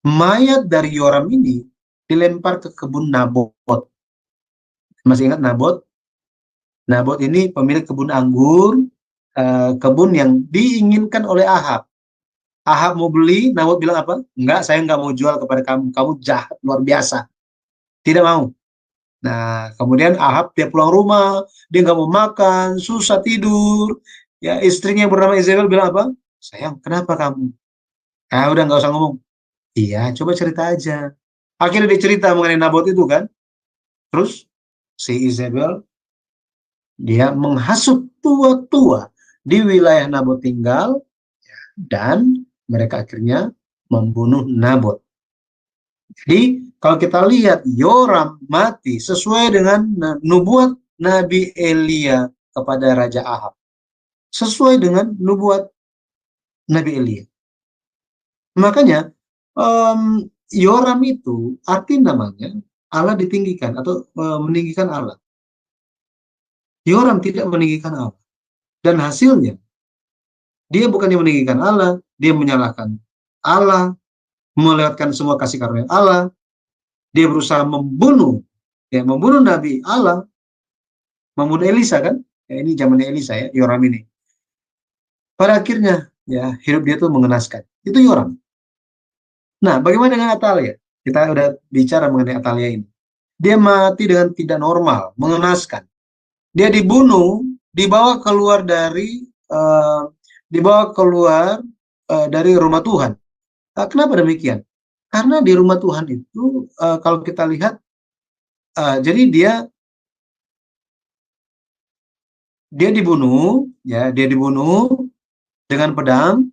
Mayat dari Yoram ini dilempar ke kebun Nabot. Masih ingat Nabot? Nabot ini pemilik kebun anggur, kebun yang diinginkan oleh Ahab. Ahab mau beli, Nabot bilang apa? Enggak, saya nggak mau jual kepada kamu. Kamu jahat, luar biasa. Tidak mau. Nah, kemudian Ahab dia pulang rumah, dia nggak mau makan, susah tidur. Ya, istrinya yang bernama Isabel bilang apa? Sayang, kenapa kamu? Ah, udah nggak usah ngomong. Iya, coba cerita aja. Akhirnya dia cerita mengenai Nabot itu kan. Terus si Isabel dia menghasut tua-tua di wilayah Nabot tinggal dan mereka akhirnya membunuh Nabot. Jadi kalau kita lihat Yoram mati sesuai dengan nubuat Nabi Elia kepada Raja Ahab. Sesuai dengan nubuat Nabi Elia. Makanya Yoram itu arti namanya Allah ditinggikan atau meninggikan Allah. Yoram tidak meninggikan Allah. Dan hasilnya dia bukannya meninggikan Allah, dia menyalahkan Allah, melewatkan semua kasih karunia Allah. Dia berusaha membunuh Nabi Allah, membunuh Elisa kan? Ya, ini zamannya Elisa ya, Yoram ini. Pada akhirnya ya hidup dia tuh mengenaskan. Itu Yoram. Nah, bagaimana dengan Atalia? Kita udah bicara mengenai Atalia ini. Dia mati dengan tidak normal, mengenaskan. Dia dibunuh, dibawa keluar dari dari rumah Tuhan. Kenapa demikian? Karena di rumah Tuhan itu kalau kita lihat, jadi dia dibunuh, ya dia dibunuh dengan pedang.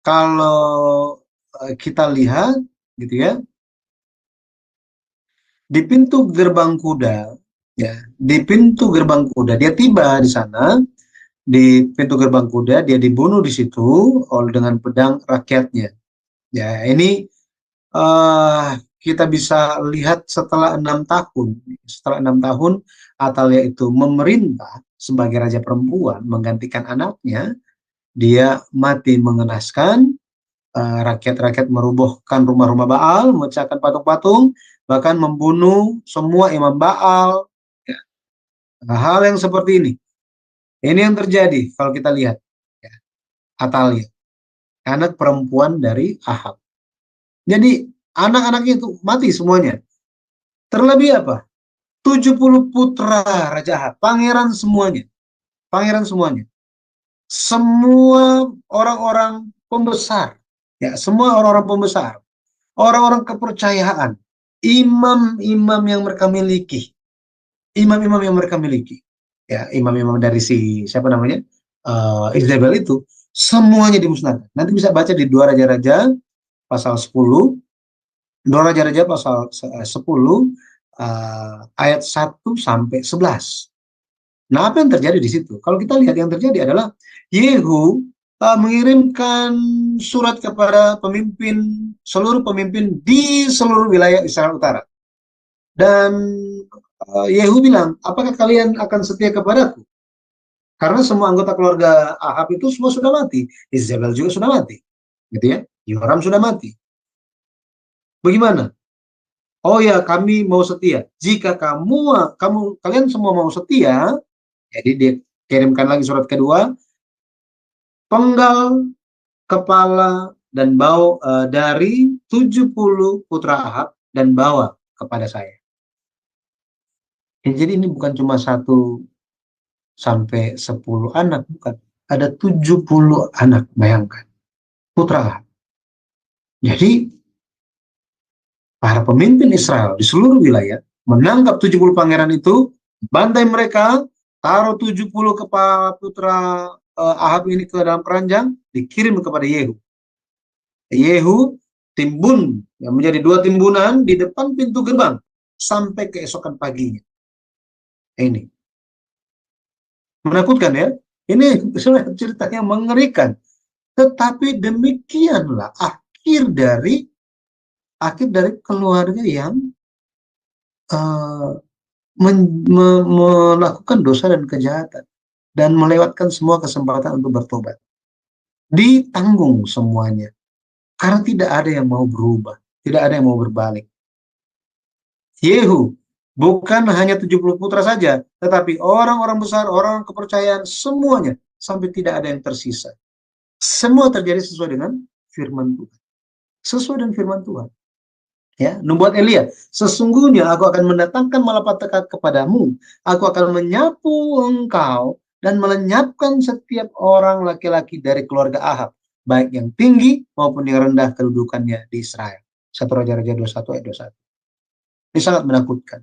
Kalau kita lihat, gitu ya, di pintu gerbang kuda, ya di pintu gerbang kuda, dia tiba di sana. Di pintu gerbang kuda, dia dibunuh di situ dengan pedang rakyatnya. Ya, ini kita bisa lihat setelah 6 tahun. Setelah 6 tahun, Atalia itu memerintah sebagai raja perempuan, menggantikan anaknya. Dia mati mengenaskan. Rakyat-rakyat merubuhkan rumah-rumah Baal, memecahkan patung-patung, bahkan membunuh semua imam Baal. Ya. Hal yang seperti ini. Ini yang terjadi kalau kita lihat, ya, Atalia, anak perempuan dari Ahab. Jadi anak-anaknya itu mati semuanya. Terlebih apa? 70 putra Raja Ahab, pangeran semuanya. Pangeran semuanya. Semua orang-orang pembesar, ya, semua orang-orang pembesar, orang-orang kepercayaan, imam-imam yang mereka miliki. Imam-imam yang mereka miliki. Ya, imam-imam dari siapa namanya? Isabel itu semuanya dimusnahkan. Nanti bisa baca di 2 Raja-Raja pasal 10, 2 Raja-Raja pasal 10 ayat 1 sampai 11. Nah, apa yang terjadi di situ? Kalau kita lihat, yang terjadi adalah Yehu mengirimkan surat kepada seluruh pemimpin di seluruh wilayah Israel Utara. Dan Yehu bilang, apakah kalian akan setia kepadaku? Karena semua anggota keluarga Ahab itu semua sudah mati. Isabel juga sudah mati. Gitu ya. Yoram sudah mati. Bagaimana? Oh ya, kami mau setia. Jika kalian semua mau setia, jadi dia kirimkan lagi surat kedua, penggal kepala dan bau dari 70 putra Ahab dan bawa kepada saya. Jadi ini bukan cuma 1 sampai 10 anak, bukan. Ada 70 anak, bayangkan. Putra Ahab. Jadi, para pemimpin Israel di seluruh wilayah menangkap 70 pangeran itu, bantai mereka, taruh 70 kepala putra Ahab ini ke dalam keranjang, dikirim kepada Yehu. Yehu timbun, yang menjadi 2 timbunan di depan pintu gerbang sampai keesokan paginya. Ini menakutkan ya. Ini ceritanya mengerikan. Tetapi demikianlah akhir dari keluarga yang melakukan dosa dan kejahatan dan melewatkan semua kesempatan untuk bertobat. Ditanggung semuanya. Karena tidak ada yang mau berubah, tidak ada yang mau berbalik. Yehu bukan hanya 70 putra saja, tetapi orang-orang besar, orang kepercayaan, semuanya, sampai tidak ada yang tersisa. Semua terjadi sesuai dengan firman Tuhan. Sesuai dengan firman Tuhan. Ya, nubuat Elia, sesungguhnya aku akan mendatangkan malapetaka kepadamu, aku akan menyapu engkau dan melenyapkan setiap orang laki-laki dari keluarga Ahab, baik yang tinggi maupun yang rendah kedudukannya di Israel. 1 Raja-Raja 21 ayat 21. Ini sangat menakutkan.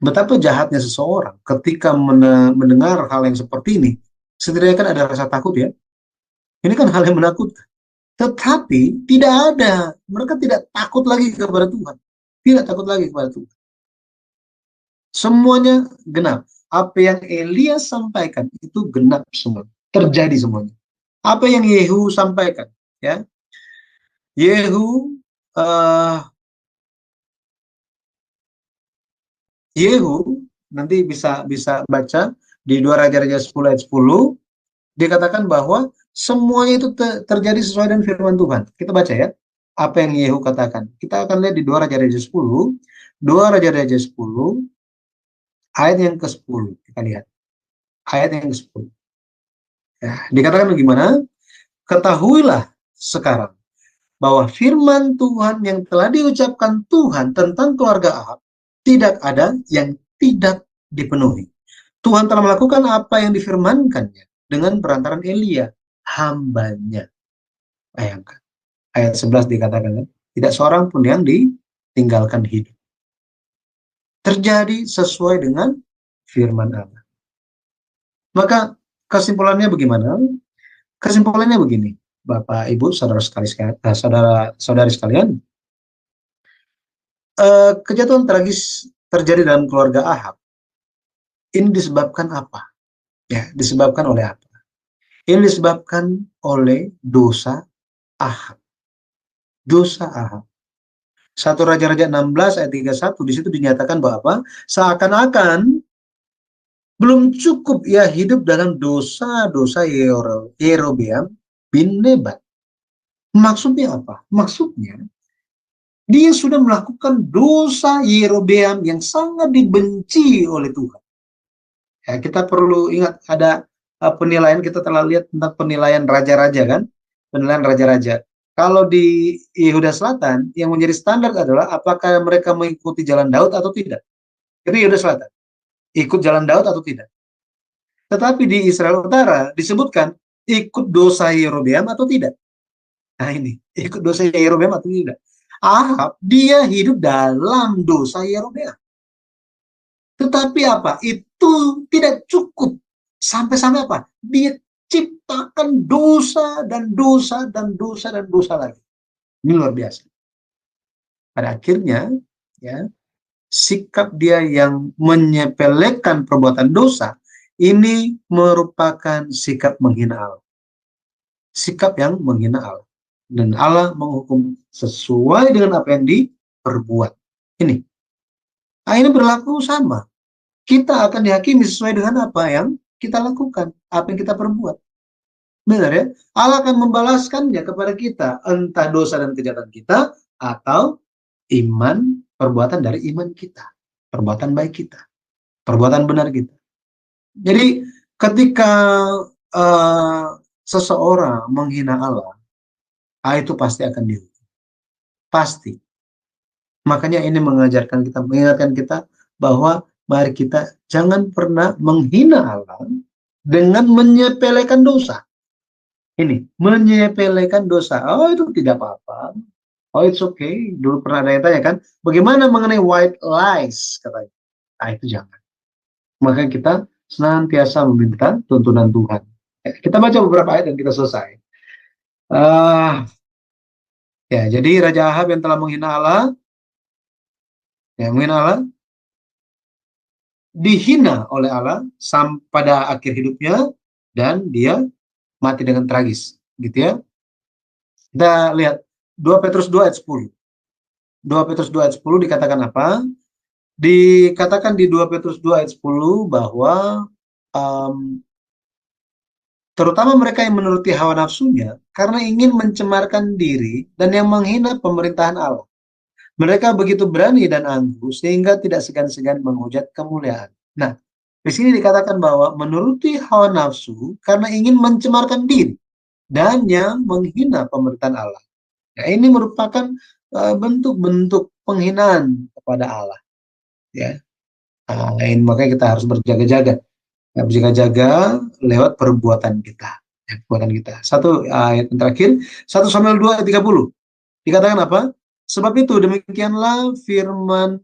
Betapa jahatnya seseorang ketika mendengar hal yang seperti ini. Setidaknya kan ada rasa takut ya. Ini kan hal yang menakutkan. Tetapi tidak ada. Mereka tidak takut lagi kepada Tuhan. Tidak takut lagi kepada Tuhan. Semuanya genap. Apa yang Elia sampaikan itu genap semua. Terjadi semuanya. Apa yang Yehu sampaikan. Ya, Yehu nanti bisa baca di 2 Raja-Raja 10 ayat 10, dikatakan bahwa semuanya itu terjadi sesuai dengan firman Tuhan. Kita baca ya, apa yang Yehu katakan. Kita akan lihat di 2 Raja-Raja 10, 2 Raja-Raja 10, ayat yang ke-10. Kita lihat, ayat yang ke-10. Ya, dikatakan bagaimana? Ketahuilah sekarang bahwa firman Tuhan yang telah diucapkan Tuhan tentang keluarga Ahab tidak ada yang tidak dipenuhi. Tuhan telah melakukan apa yang difirmankannya dengan perantaran Elia, hambanya. Bayangkan. Ayat 11 dikatakan, tidak seorang pun yang ditinggalkan hidup. Terjadi sesuai dengan firman Allah. Maka kesimpulannya bagaimana? Kesimpulannya begini, Bapak, Ibu, saudari sekalian, kejatuhan tragis terjadi dalam keluarga Ahab. Ini disebabkan apa? Ya, disebabkan oleh apa? Ini disebabkan oleh dosa Ahab. Dosa Ahab. 1 Raja-Raja 16 ayat 31 di situ dinyatakan bahwa apa? Seakan-akan belum cukup ia hidup dalam dosa-dosa Yerobeam bin Nebat. Maksudnya apa? Maksudnya dia sudah melakukan dosa Yerobeam yang sangat dibenci oleh Tuhan. Ya, kita perlu ingat ada penilaian, kita telah lihat tentang penilaian raja-raja kan? Penilaian raja-raja. Kalau di Yehuda Selatan, yang menjadi standar adalah apakah mereka mengikuti jalan Daud atau tidak. Itu Yehuda Selatan. Ikut jalan Daud atau tidak. Tetapi di Israel Utara disebutkan ikut dosa Yerobeam atau tidak. Nah ini, ikut dosa Yerobeam atau tidak. Ahab, dia hidup dalam dosa Yerobeam. Tetapi apa? Itu tidak cukup. Sampai-sampai apa? Dia ciptakan dosa dan dosa dan dosa dan dosa lagi. Ini luar biasa. Pada akhirnya, ya, sikap dia yang menyepelekan perbuatan dosa, ini merupakan sikap menghina Allah. Sikap yang menghina Allah. Dan Allah menghukum sesuai dengan apa yang diperbuat. Ini. Nah, ini berlaku sama. Kita akan dihakimi sesuai dengan apa yang kita lakukan, apa yang kita perbuat. Benar ya? Allah akan membalaskannya kepada kita, entah dosa dan kejahatan kita, atau iman, perbuatan dari iman kita, perbuatan baik kita, perbuatan benar kita. Jadi ketika seseorang menghina Allah, itu pasti akan dihukum. Pasti. Makanya ini mengajarkan kita, mengingatkan kita bahwa mari kita jangan pernah menghina Allah dengan menyepelekan dosa. Ini, menyepelekan dosa. Oh, itu tidak apa-apa. Oh, it's okay. Dulu pernah ada yang tanya kan, bagaimana mengenai white lies, katanya. Nah, itu jangan. Maka kita senantiasa meminta tuntunan Tuhan. Kita baca beberapa ayat dan kita selesai. Ya, jadi Raja Ahab yang telah menghina Allah, dihina oleh Allah sampai pada akhir hidupnya, dan dia mati dengan tragis, gitu ya. Kita lihat 2 Petrus 2 ayat 10. 2 Petrus 2 ayat 10 dikatakan apa? Dikatakan di 2 Petrus 2 ayat 10 bahwa terutama mereka yang menuruti hawa nafsunya karena ingin mencemarkan diri dan yang menghina pemerintahan Allah. Mereka begitu berani dan angkuh sehingga tidak segan-segan menghujat kemuliaan. Nah, di sini dikatakan bahwa menuruti hawa nafsu karena ingin mencemarkan diri dan yang menghina pemerintahan Allah. Ya, ini merupakan bentuk-bentuk penghinaan kepada Allah. Ya, makanya kita harus berjaga-jaga. Ya, berjaga-jaga lewat perbuatan kita. Ya, perbuatan kita. Satu ayat yang terakhir, 1 Samuel 2 ayat 30. Dikatakan apa? Sebab itu demikianlah firman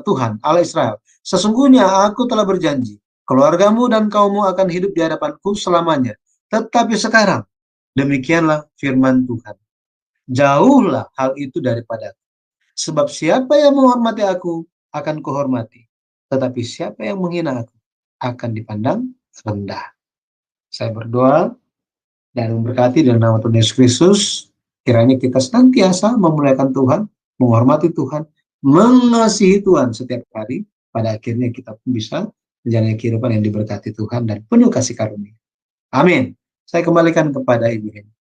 Tuhan, Allah Israel. Sesungguhnya aku telah berjanji, keluargamu dan kaummu akan hidup di hadapanku selamanya. Tetapi sekarang, demikianlah firman Tuhan. Jauhlah hal itu daripadaku. Sebab siapa yang menghormati aku, akan kuhormati. Tetapi siapa yang menghina aku, akan dipandang rendah. Saya berdoa dan memberkati dalam nama Tuhan Yesus Kristus. Kiranya kita senantiasa memuliakan Tuhan, menghormati Tuhan, mengasihi Tuhan setiap hari. Pada akhirnya kita pun bisa menjalani kehidupan yang diberkati Tuhan dan penuh kasih karunia. Amin. Saya kembalikan kepada Ibu Heni.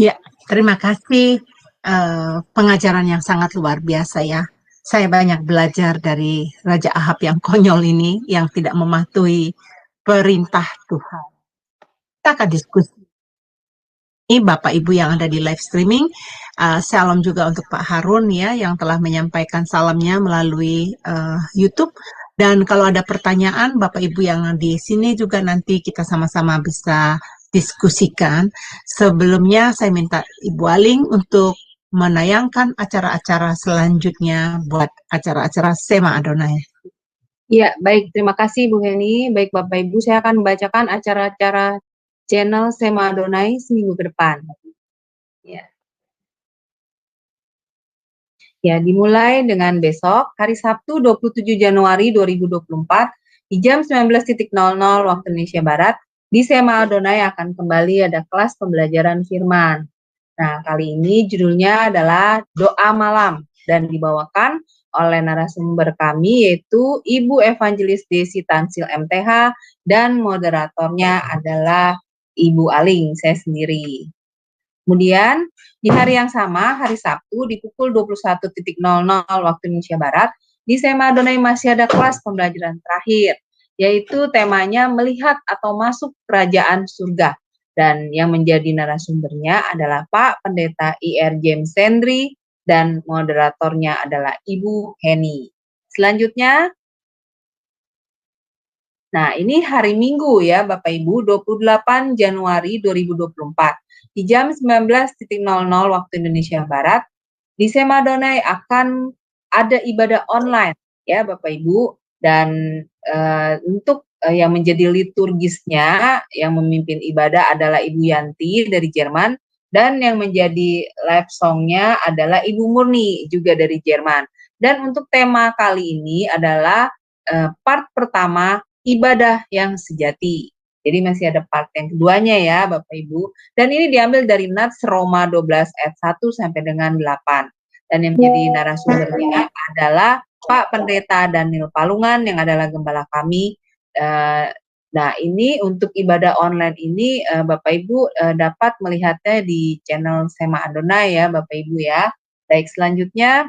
Ya, terima kasih pengajaran yang sangat luar biasa ya. Saya banyak belajar dari Raja Ahab yang konyol ini, yang tidak mematuhi perintah Tuhan. Kita akan diskusi. Ini Bapak Ibu yang ada di live streaming, salam juga untuk Pak Harun ya, yang telah menyampaikan salamnya melalui YouTube. Dan kalau ada pertanyaan, Bapak Ibu yang di sini juga nanti kita sama-sama bisa diskusikan. Sebelumnya saya minta Ibu Aling untuk menayangkan acara-acara selanjutnya buat acara-acara Sema Adonai. Ya, baik. Terima kasih Bu Heni. Baik Bapak Ibu, saya akan membacakan acara-acara channel Sema Adonai seminggu ke depan. Ya. Ya, dimulai dengan besok, hari Sabtu 27 Januari 2024, di jam 19.00 waktu Indonesia Barat, di Sema Adonai akan kembali ada kelas pembelajaran firman. Nah, kali ini judulnya adalah Doa Malam, dan dibawakan oleh narasumber kami, yaitu Ibu Evangelis Desi Tansil MTH, dan moderatornya adalah Ibu Aling, saya sendiri. Kemudian, di hari yang sama, hari Sabtu, di pukul 21.00 waktu Indonesia Barat, di Sema Adonai masih ada kelas pembelajaran terakhir, yaitu temanya Melihat atau Masuk Kerajaan Surga. Dan yang menjadi narasumbernya adalah Pak Pendeta IR James Sendri, dan moderatornya adalah Ibu Heni. Selanjutnya, nah ini hari Minggu ya Bapak Ibu, 28 Januari 2024. Di jam 19.00 waktu Indonesia Barat, di Sema Adonai akan ada ibadah online ya Bapak Ibu, dan untuk yang menjadi liturgisnya, yang memimpin ibadah adalah Ibu Yanti dari Jerman, dan yang menjadi live songnya adalah Ibu Murni juga dari Jerman. Dan untuk tema kali ini adalah part pertama, ibadah yang sejati. Jadi masih ada part yang keduanya ya Bapak Ibu. Dan ini diambil dari Nats Roma 12 ayat 1 sampai dengan 8. Dan yang menjadi narasumbernya adalah Pak Pendeta Daniel Palungan yang adalah gembala kami. Nah ini untuk ibadah online ini Bapak Ibu dapat melihatnya di channel Sema Adonai ya Bapak Ibu ya. Baik, selanjutnya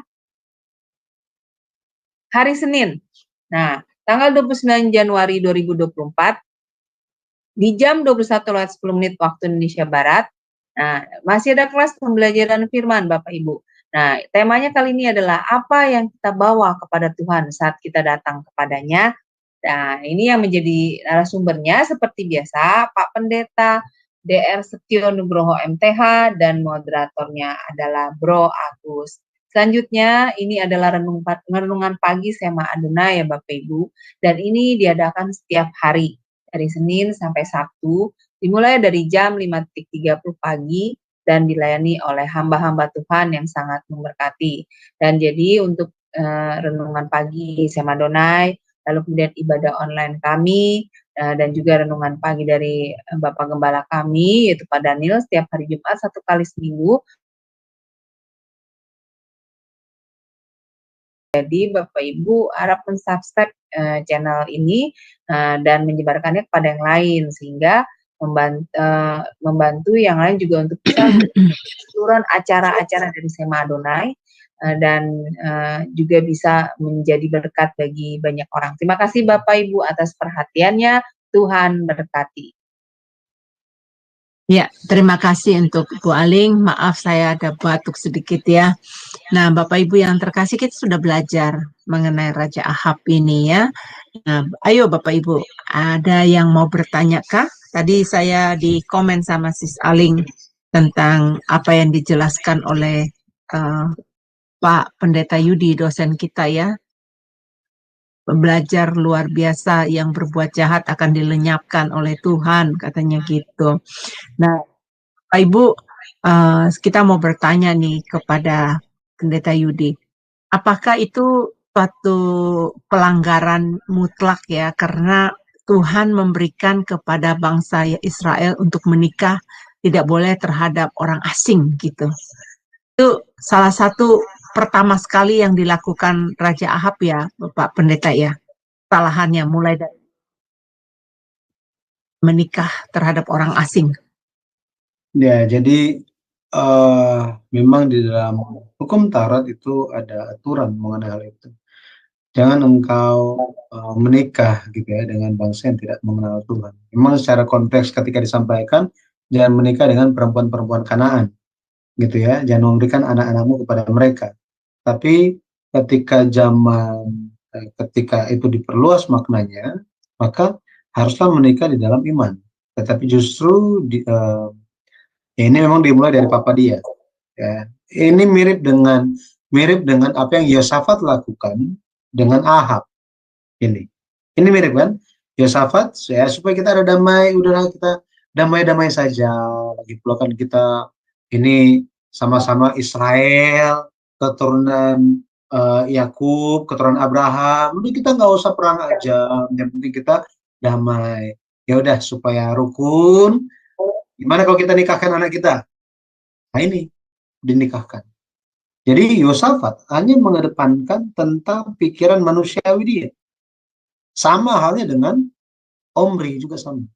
hari Senin. Nah, tanggal 29 Januari 2024 di jam 21.10 waktu Indonesia Barat. Nah, masih ada kelas pembelajaran firman Bapak Ibu. Nah, temanya kali ini adalah apa yang kita bawa kepada Tuhan saat kita datang kepadanya. Nah, ini yang menjadi narasumbernya seperti biasa Pak Pendeta DR Setio Nugroho MTH, dan moderatornya adalah Bro Agus. Selanjutnya ini adalah renungan pagi Sema Adonai ya Bapak Ibu, dan ini diadakan setiap hari dari Senin sampai Sabtu, dimulai dari jam 5.30 pagi dan dilayani oleh hamba-hamba Tuhan yang sangat memberkati. Dan jadi untuk renungan pagi Sema Adonai, lalu kemudian ibadah online kami, dan juga renungan pagi dari Bapak Gembala kami, yaitu Pak Daniel, setiap hari Jumat 1 kali seminggu. Jadi Bapak Ibu harap mensubscribe channel ini dan menyebarkannya kepada yang lain, sehingga membantu yang lain juga untuk bisa turun acara-acara dari Sema Adonai, dan juga bisa menjadi berkat bagi banyak orang. Terima kasih Bapak Ibu atas perhatiannya. Tuhan berkati. Ya, terima kasih untuk Bu Aling. Maaf saya ada batuk sedikit ya. Nah, Bapak Ibu yang terkasih, kita sudah belajar mengenai Raja Ahab ini ya. Nah, ayo Bapak Ibu, ada yang mau bertanya kah? Tadi saya di komen sama Sis Aling tentang apa yang dijelaskan oleh Pak Pendeta Yudi, dosen kita ya. Belajar luar biasa, yang berbuat jahat akan dilenyapkan oleh Tuhan, katanya gitu. Nah, Pak Ibu, kita mau bertanya nih kepada Pendeta Yudi, apakah itu suatu pelanggaran mutlak ya, karena Tuhan memberikan kepada bangsa Israel untuk menikah tidak boleh terhadap orang asing gitu. Itu salah satu pertama sekali yang dilakukan Raja Ahab ya, Bapak Pendeta ya. kesalahannya mulai dari menikah terhadap orang asing. Ya, jadi memang di dalam hukum Taurat itu ada aturan mengenai hal itu. Jangan engkau menikah gitu ya dengan bangsa yang tidak mengenal Tuhan. Memang secara konteks ketika disampaikan, jangan menikah dengan perempuan-perempuan Kanaan gitu ya, jangan memberikan anak-anakmu kepada mereka. Tapi ketika itu diperluas maknanya, maka haruslah menikah di dalam iman. Tetapi justru ini memang dimulai dari papa dia. Ya. Ini mirip dengan apa yang Yosafat lakukan dengan Ahab. Ini mirip kan? Yosafat, ya supaya kita ada damai, udahlah kita damai-damai saja. Lagi pula kan kita ini sama-sama Israel, keturunan Yakub, keturunan Abraham. Udah kita nggak usah perang aja, yang penting kita damai. Ya udah supaya rukun. Gimana kalau kita nikahkan anak kita? Nah ini dinikahkan. Jadi Yosafat hanya mengedepankan tentang pikiran manusiawi dia. Sama halnya dengan Omri juga sama.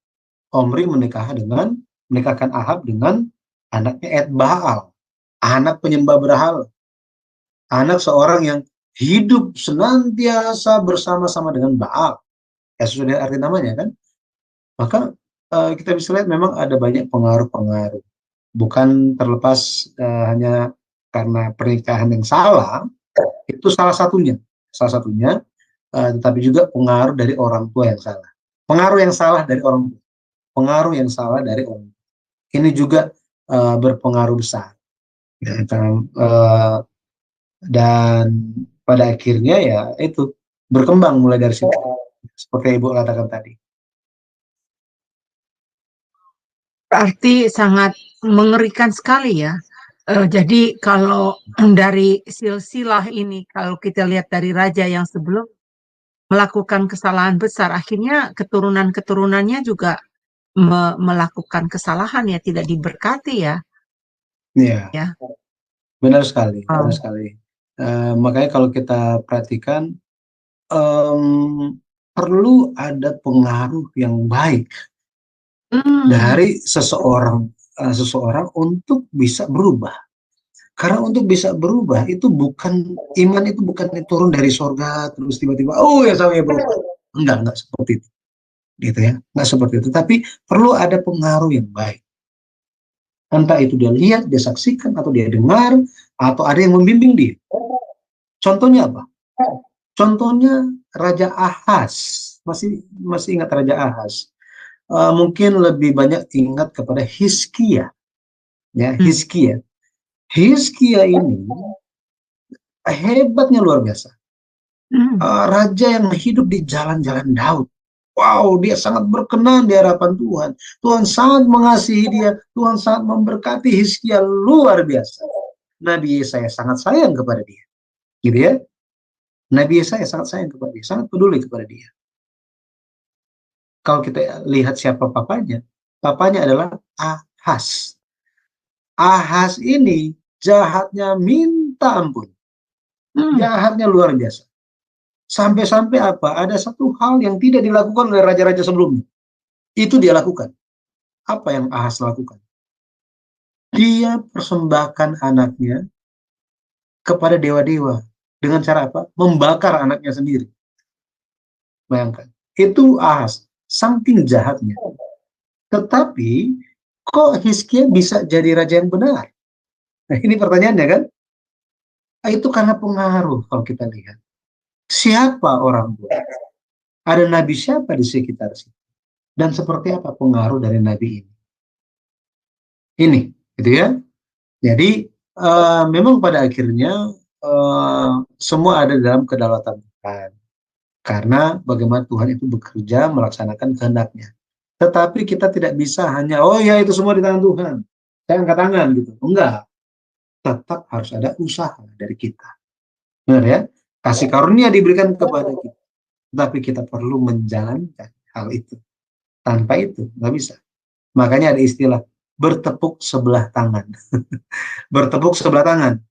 Omri menikahkan Ahab dengan anaknya Etbaal, anak penyembah berhala, anak seorang yang hidup senantiasa bersama-sama dengan Baal. Ya sudah arti namanya kan. Maka kita bisa lihat memang ada banyak pengaruh-pengaruh. Bukan terlepas hanya karena pernikahan yang salah, itu salah satunya, tetapi juga pengaruh dari orang tua yang salah. Pengaruh yang salah dari orang tua. Pengaruh yang salah dari orang tua. Ini juga berpengaruh besar. Ya, dan pada akhirnya ya itu berkembang mulai dari situ. Seperti Ibu katakan tadi. Berarti sangat mengerikan sekali ya. Jadi kalau dari silsilah ini, kalau kita lihat dari raja yang sebelum melakukan kesalahan besar, akhirnya keturunan-keturunannya juga melakukan kesalahan ya, tidak diberkati ya. Iya, Ya. benar sekali, benar sekali. Makanya kalau kita perhatikan perlu ada pengaruh yang baik dari seseorang untuk bisa berubah. Karena untuk bisa berubah itu iman itu bukan turun dari sorga terus tiba-tiba oh ya saya berubah. Enggak seperti itu. Gitu ya. Enggak seperti itu, tapi perlu ada pengaruh yang baik. Entah itu dia lihat, dia saksikan, atau dia dengar, atau ada yang membimbing dia. Contohnya apa? Contohnya Raja Ahaz. Masih ingat Raja Ahaz? Mungkin lebih banyak ingat kepada Hizkia. Ya, Hizkia. Hizkia ini hebatnya luar biasa. Raja yang hidup di jalan-jalan Daud. Wow, dia sangat berkenan di hadapan Tuhan. Tuhan sangat mengasihi dia. Tuhan sangat memberkati Hizkia luar biasa. Nabi Yesaya sangat sayang kepada dia. Gitu ya. Nabi Yesaya sangat sayang kepada dia. Sangat peduli kepada dia. Kalau kita lihat siapa papanya. Papanya adalah Ahaz. Ahaz ini jahatnya minta ampun. Jahatnya luar biasa. Sampai-sampai apa? Ada satu hal yang tidak dilakukan oleh raja-raja sebelumnya. Itu dia lakukan. Apa yang Ahaz lakukan? Dia persembahkan anaknya kepada dewa-dewa. Dengan cara apa? Membakar anaknya sendiri. Bayangkan. Itu Ahaz. Saking jahatnya. Tetapi, kok Hizkia bisa jadi raja yang benar? Nah, ini pertanyaannya kan? Itu karena pengaruh kalau kita lihat. Siapa orang tua? Ada nabi siapa di sekitar situ? Dan seperti apa pengaruh dari nabi ini? Ini, gitu ya. Jadi, memang pada akhirnya semua ada dalam kedaulatan Tuhan. Karena bagaimana Tuhan itu bekerja melaksanakan kehendaknya. Tetapi kita tidak bisa hanya, oh ya itu semua di tangan Tuhan. Saya angkat tangan gitu. Enggak. Tetap harus ada usaha dari kita. Benar ya? Kasih karunia diberikan kepada kita. Tapi kita perlu menjalankan hal itu. Tanpa itu, nggak bisa. Makanya ada istilah, bertepuk sebelah tangan. Bertepuk sebelah tangan.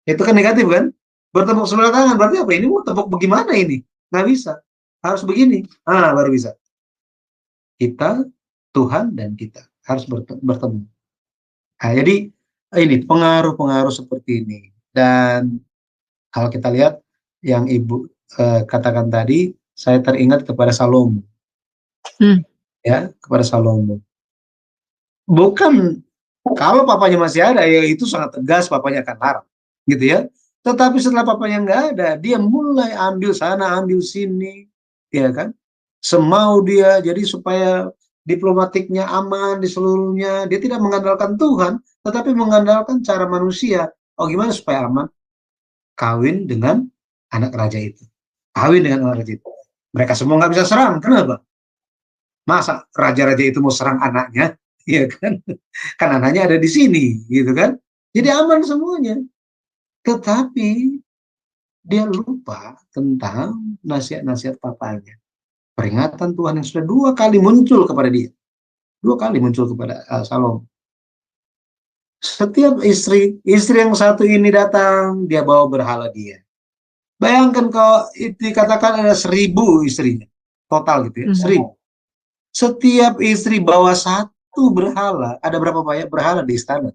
Itu kan negatif kan? Bertepuk sebelah tangan, berarti apa? Ini mau tepuk bagaimana ini? Nggak bisa. harus begini. Baru bisa. Kita, Tuhan, dan kita harus bertemu. Nah, jadi ini pengaruh-pengaruh seperti ini. Dan kalau kita lihat yang Ibu katakan tadi, saya teringat kepada Salomo. Ya, kepada Salomo. Bukan kalau papanya masih ada, ya itu sangat tegas papanya akan larang, gitu ya. Tetapi setelah papanya nggak ada, dia mulai ambil sana, ambil sini, ya kan? Semau dia, jadi supaya diplomatiknya aman di seluruhnya. Dia tidak mengandalkan Tuhan, tetapi mengandalkan cara manusia. Oh, gimana supaya aman? Kawin dengan anak raja itu. Kawin dengan anak raja itu. Mereka semua nggak bisa serang. Kenapa? Masa raja-raja itu mau serang anaknya? Iya kan? Kan anaknya ada di sini, gitu kan? Jadi aman semuanya. Tetapi dia lupa tentang nasihat-nasihat papanya. Peringatan Tuhan yang sudah 2 kali muncul kepada dia. 2 kali muncul kepada Salomo. Setiap istri yang satu ini datang, dia bawa berhala dia. Bayangkan kalau dikatakan ada 1000 istrinya. Total gitu ya, 1000. Setiap istri bawa satu berhala. Ada berapa banyak berhala di istana?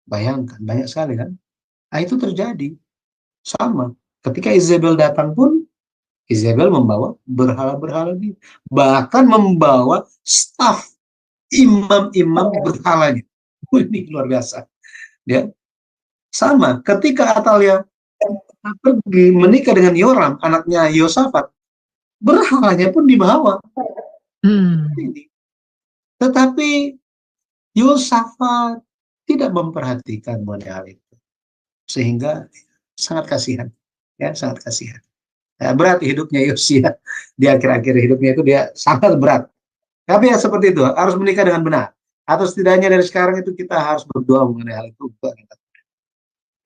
Bayangkan, banyak sekali kan? Nah, itu terjadi. Sama. Ketika Isabel datang pun, Isabel membawa berhala-berhala dia. Bahkan membawa staf imam-imam berhalanya. Ini luar biasa. Ya. Sama. Ketika Atalia pergi menikah dengan Yoram, anaknya Yosafat, berhalanya pun dibawa. Tetapi Yosafat tidak memperhatikan mengenai hal itu, sehingga sangat kasihan, ya sangat kasihan. Berat hidupnya Yosia di akhir-akhir hidupnya itu dia sangat berat. Tapi ya seperti itu, harus menikah dengan benar. Atau setidaknya dari sekarang itu kita harus berdoa mengenai hal itu.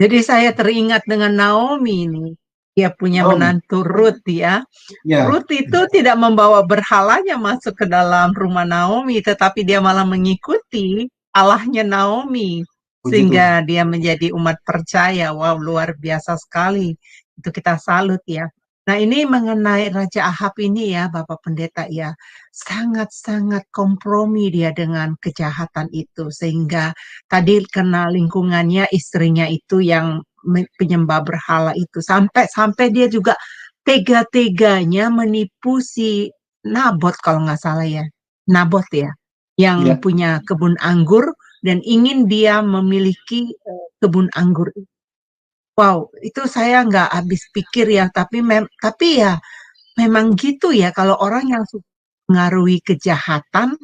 Jadi saya teringat dengan Naomi ini. Dia punya menantu Ruth ya. Ruth itu tidak membawa berhalanya masuk ke dalam rumah Naomi, tetapi dia malah mengikuti Allahnya Naomi. Sehingga dia menjadi umat percaya. Wow, luar biasa sekali. Itu kita salut ya. Nah, ini mengenai Raja Ahab ini ya, Bapak Pendeta ya. Sangat-sangat kompromi dia dengan kejahatan itu. Sehingga tadi karena lingkungannya istrinya itu yang penyembah berhala itu. Sampai dia juga tega-teganya menipu si Nabot kalau nggak salah ya. Nabot ya. Yang punya kebun anggur dan ingin dia memiliki kebun anggur. Wow, itu saya nggak habis pikir ya, tapi ya memang gitu ya, kalau orang yang mengaruhi kejahatan,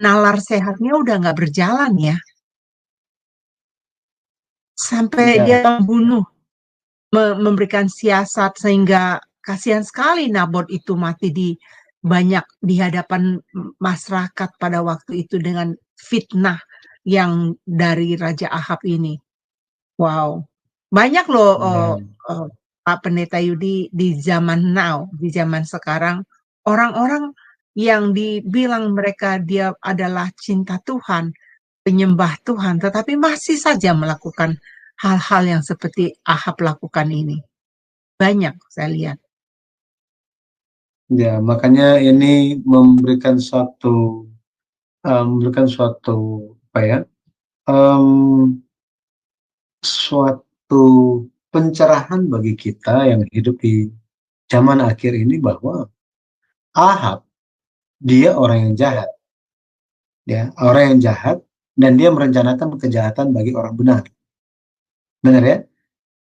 nalar sehatnya udah nggak berjalan ya. Sampai dia membunuh, memberikan siasat, sehingga kasihan sekali Nabot itu mati di hadapan masyarakat pada waktu itu dengan fitnah yang dari Raja Ahab ini. Wow. Banyak loh Pak Pendeta Yudi di zaman now, di zaman sekarang, orang-orang yang dibilang mereka dia adalah cinta Tuhan, penyembah Tuhan, tetapi masih saja melakukan hal-hal yang seperti Ahab lakukan ini. Banyak saya lihat. Ya, makanya ini memberikan suatu apa ya? Suatu pencerahan bagi kita yang hidup di zaman akhir ini bahwa Ahab dia orang yang jahat, ya orang yang jahat dan dia merencanakan kejahatan bagi orang benar, benar ya.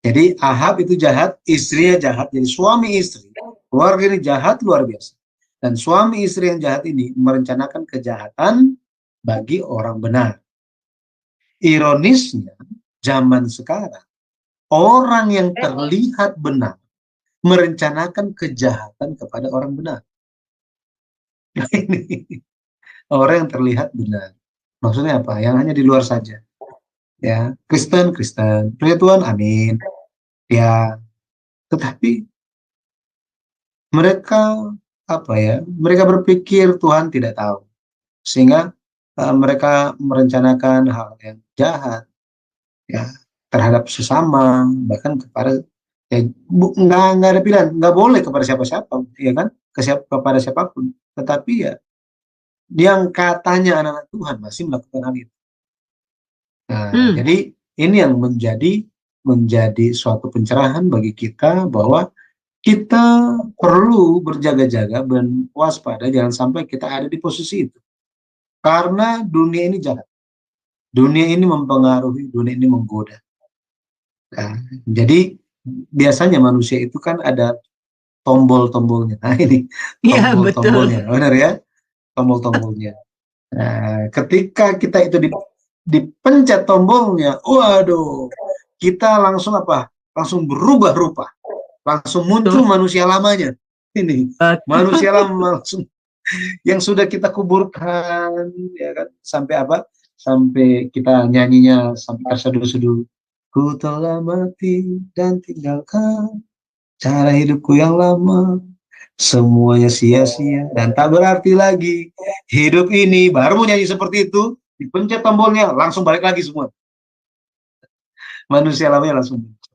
Jadi Ahab itu jahat, istrinya jahat, jadi suami istri, keluarga ini jahat luar biasa. Dan suami istri yang jahat ini merencanakan kejahatan bagi orang benar. Ironisnya zaman sekarang orang yang terlihat benar merencanakan kejahatan kepada orang benar. Nah, ini orang yang terlihat benar. Maksudnya apa? Yang hanya di luar saja. Ya, Kristen, percaya Tuhan, amin. Ya, tetapi mereka apa ya? Mereka berpikir Tuhan tidak tahu. Sehingga mereka merencanakan hal yang jahat ya terhadap sesama, bahkan kepada Ya, nggak ada pilihan, nggak boleh kepada siapa-siapa, ya kan? Kepada siapapun. Tetapi ya, yang katanya anak-anak Tuhan masih melakukan hal itu. Nah, Hmm. jadi ini yang menjadi suatu pencerahan bagi kita bahwa kita perlu berjaga-jaga dan waspada, jangan sampai kita ada di posisi itu. Karena dunia ini jahat. Dunia ini mempengaruhi, dunia ini menggoda. Nah, jadi biasanya manusia itu kan ada tombol-tombolnya. Nah, ini Ya, betul. tombol-tombolnya, benar ya? Tombol-tombolnya. Nah, ketika kita itu dipencet tombolnya, waduh, kita langsung apa? Langsung berubah rupa, langsung muncul Betul. manusia lamanya. Ini manusia lama langsung yang sudah kita kuburkan, ya kan? Sampai apa? Sampai kita nyanyinya sampai terseduh-seduh. Ku telah mati dan tinggalkan cara hidupku yang lama. Semuanya sia-sia dan tak berarti lagi hidup ini. Baru mau nyanyi seperti itu, dipencet tombolnya, langsung balik lagi semua. Manusia lamanya langsung muncul.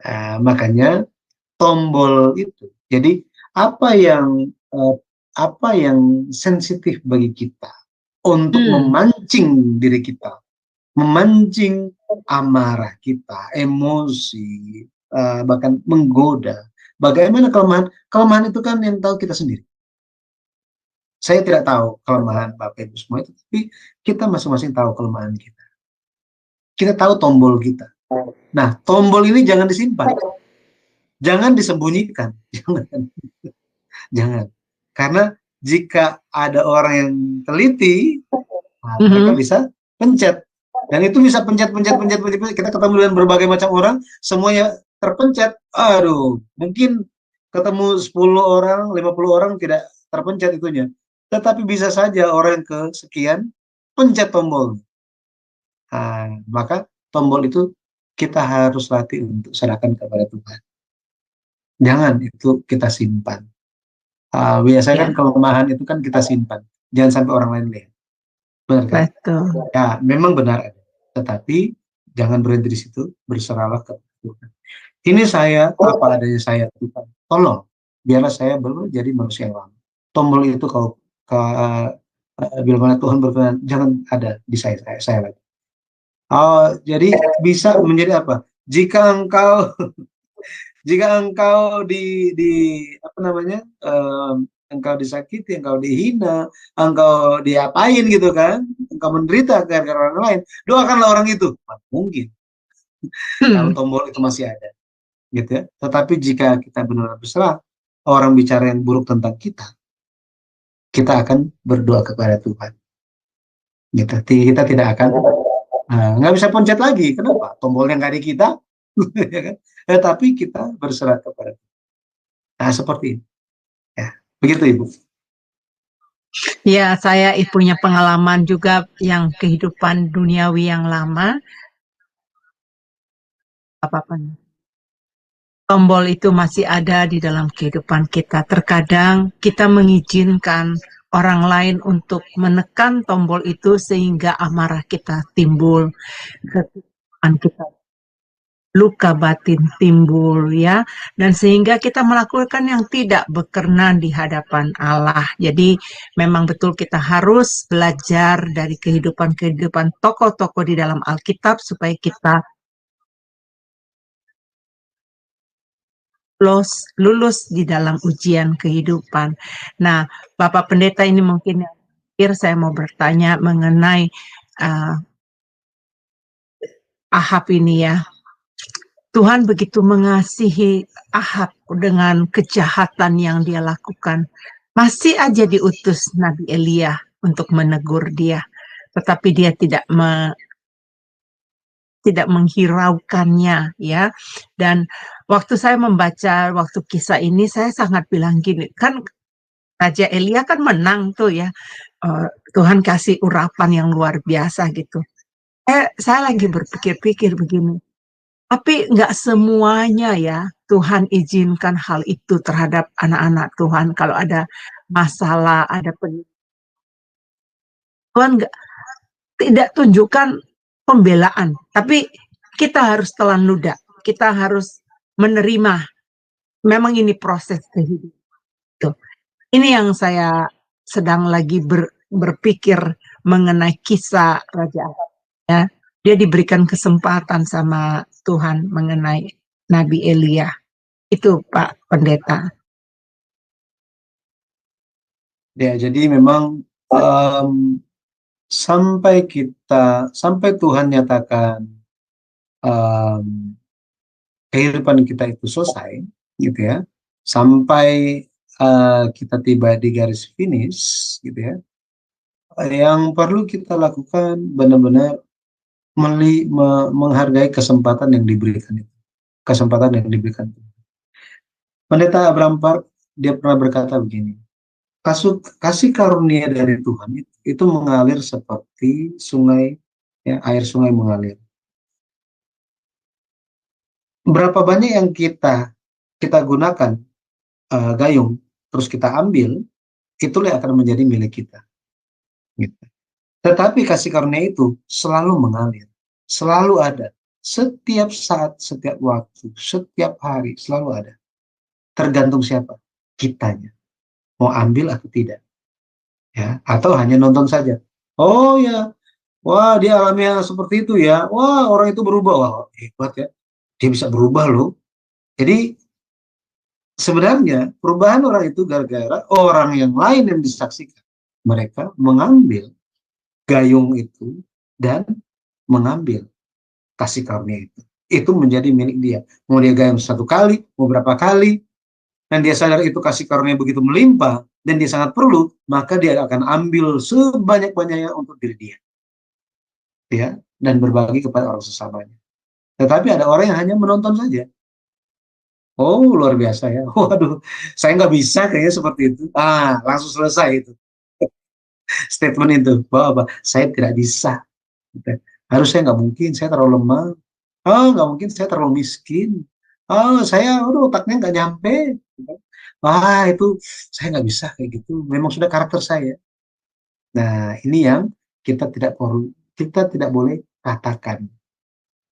Nah, makanya tombol itu. Jadi apa yang sensitif bagi kita untuk memancing diri kita, memancing amarah kita, emosi, bahkan menggoda. Bagaimana kelemahan? Kelemahan itu kan yang tahu kita sendiri. Saya tidak tahu kelemahan Bapak Ibu semua itu, tapi kita masing-masing tahu kelemahan kita. Kita tahu tombol kita. Nah, tombol ini jangan disimpan, jangan disembunyikan, jangan. Karena jika ada orang yang teliti, nah, mereka bisa pencet. Dan itu bisa pencet. Kita ketemu dengan berbagai macam orang, semuanya terpencet. Aduh, mungkin ketemu 10 orang, 50 orang tidak terpencet itunya. Tetapi bisa saja orang yang kesekian pencet tombol. Nah, maka tombol itu kita harus latih untuk serahkan kepada Tuhan. Jangan itu kita simpan. Biasanya kan Ya, kelemahan itu kan kita simpan. Jangan sampai orang lain lihat. Benar kan? betul. Ya, memang benar. Tetapi jangan berhenti di situ, berserahlah ke Tuhan. Ini saya, apa adanya saya, Tuhan. Tolong, biarlah saya jadi manusia yang lama. Tombol itu kalau bila mana Tuhan berkenan, jangan ada di saya lagi. Jadi bisa menjadi apa? Jika engkau di apa namanya, engkau disakiti, engkau dihina, engkau diapain gitu kan, engkau menderita gara-gara orang lain, doakanlah orang itu. Mungkin kalau tombol itu masih ada, gitu ya. Tetapi jika kita benar-benar berserah, orang bicara yang buruk tentang kita akan berdoa kepada Tuhan. Gitu. Kita tidak akan nggak bisa pencet lagi. Kenapa? Tombolnya nggak di kita, ya kan? Tapi kita berserah kepada Tuhan. Nah, seperti ini. Ya, begitu Ibu. Ya, saya punya pengalaman juga yang kehidupan duniawi yang lama. Apa-apa. Tombol itu masih ada di dalam kehidupan kita. Terkadang kita mengizinkan orang lain untuk menekan tombol itu sehingga amarah kita timbul, kesukaan kita, luka batin timbul ya, dan sehingga kita melakukan yang tidak berkenan di hadapan Allah. Jadi memang betul kita harus belajar dari kehidupan tokoh-tokoh di dalam Alkitab supaya kita lulus di dalam ujian kehidupan. Nah, Bapak Pendeta, ini mungkin yang terakhir saya mau bertanya mengenai Ahab ini ya. Tuhan begitu mengasihi Ahab dengan kejahatan yang dia lakukan. Masih aja diutus Nabi Elia untuk menegur dia. Tetapi dia tidak menghiraukannya ya. Dan waktu saya membaca waktu kisah ini, saya sangat bilang gini, kan Raja Elia kan menang tuh ya, Tuhan kasih urapan yang luar biasa gitu. Saya lagi berpikir-pikir begini, tapi nggak semuanya ya Tuhan izinkan hal itu terhadap anak-anak Tuhan. Kalau ada masalah, ada Tuhan tidak tunjukkan pembelaan, tapi kita harus telan ludah. Kita harus menerima. Memang ini proses kehidupan. Ini yang saya sedang lagi berpikir mengenai kisah Raja Ahab. Ya. Dia diberikan kesempatan sama Tuhan mengenai Nabi Elia. Itu Pak Pendeta. Ya, jadi memang sampai Tuhan nyatakan kehidupan kita itu selesai, gitu ya, sampai kita tiba di garis finish, gitu ya, yang perlu kita lakukan benar-benar menghargai kesempatan yang diberikan itu, kesempatan yang diberikan. Pendeta Abraham Park, dia pernah berkata begini, kasih karunia dari Tuhan itu mengalir seperti sungai, ya, air sungai mengalir. Berapa banyak yang kita gunakan gayung, terus kita ambil, itulah yang akan menjadi milik kita. Gitu. Tetapi kasih karunia itu selalu mengalir, selalu ada, setiap saat, setiap waktu, setiap hari, selalu ada. Tergantung siapa? Kitanya. Mau ambil atau tidak. Ya, atau hanya nonton saja. Oh ya, wah dia alamiah seperti itu ya. Wah orang itu berubah. Wah hebat ya. Dia bisa berubah loh. Jadi sebenarnya perubahan orang itu gara-gara orang yang lain yang disaksikan. Mereka mengambil gayung itu dan mengambil kasih karunia itu. Itu menjadi milik dia. Mau dia gayung satu kali, mau berapa kali, dan dia sadar itu kasih karunia begitu melimpah, dan dia sangat perlu, maka dia akan ambil sebanyak-banyaknya untuk diri dia. Ya, dan berbagi kepada orang sesamanya. Tetapi ada orang yang hanya menonton saja. Oh, luar biasa ya. Waduh, saya nggak bisa kayaknya seperti itu. Langsung selesai itu. Statement itu. Bahwa saya tidak bisa. Harusnya nggak mungkin, saya terlalu lemah. Nggak mungkin, saya terlalu miskin. Saya, otaknya nggak nyampe. Itu saya nggak bisa kayak gitu. Memang sudah karakter saya. Nah, ini yang kita tidak boleh katakan.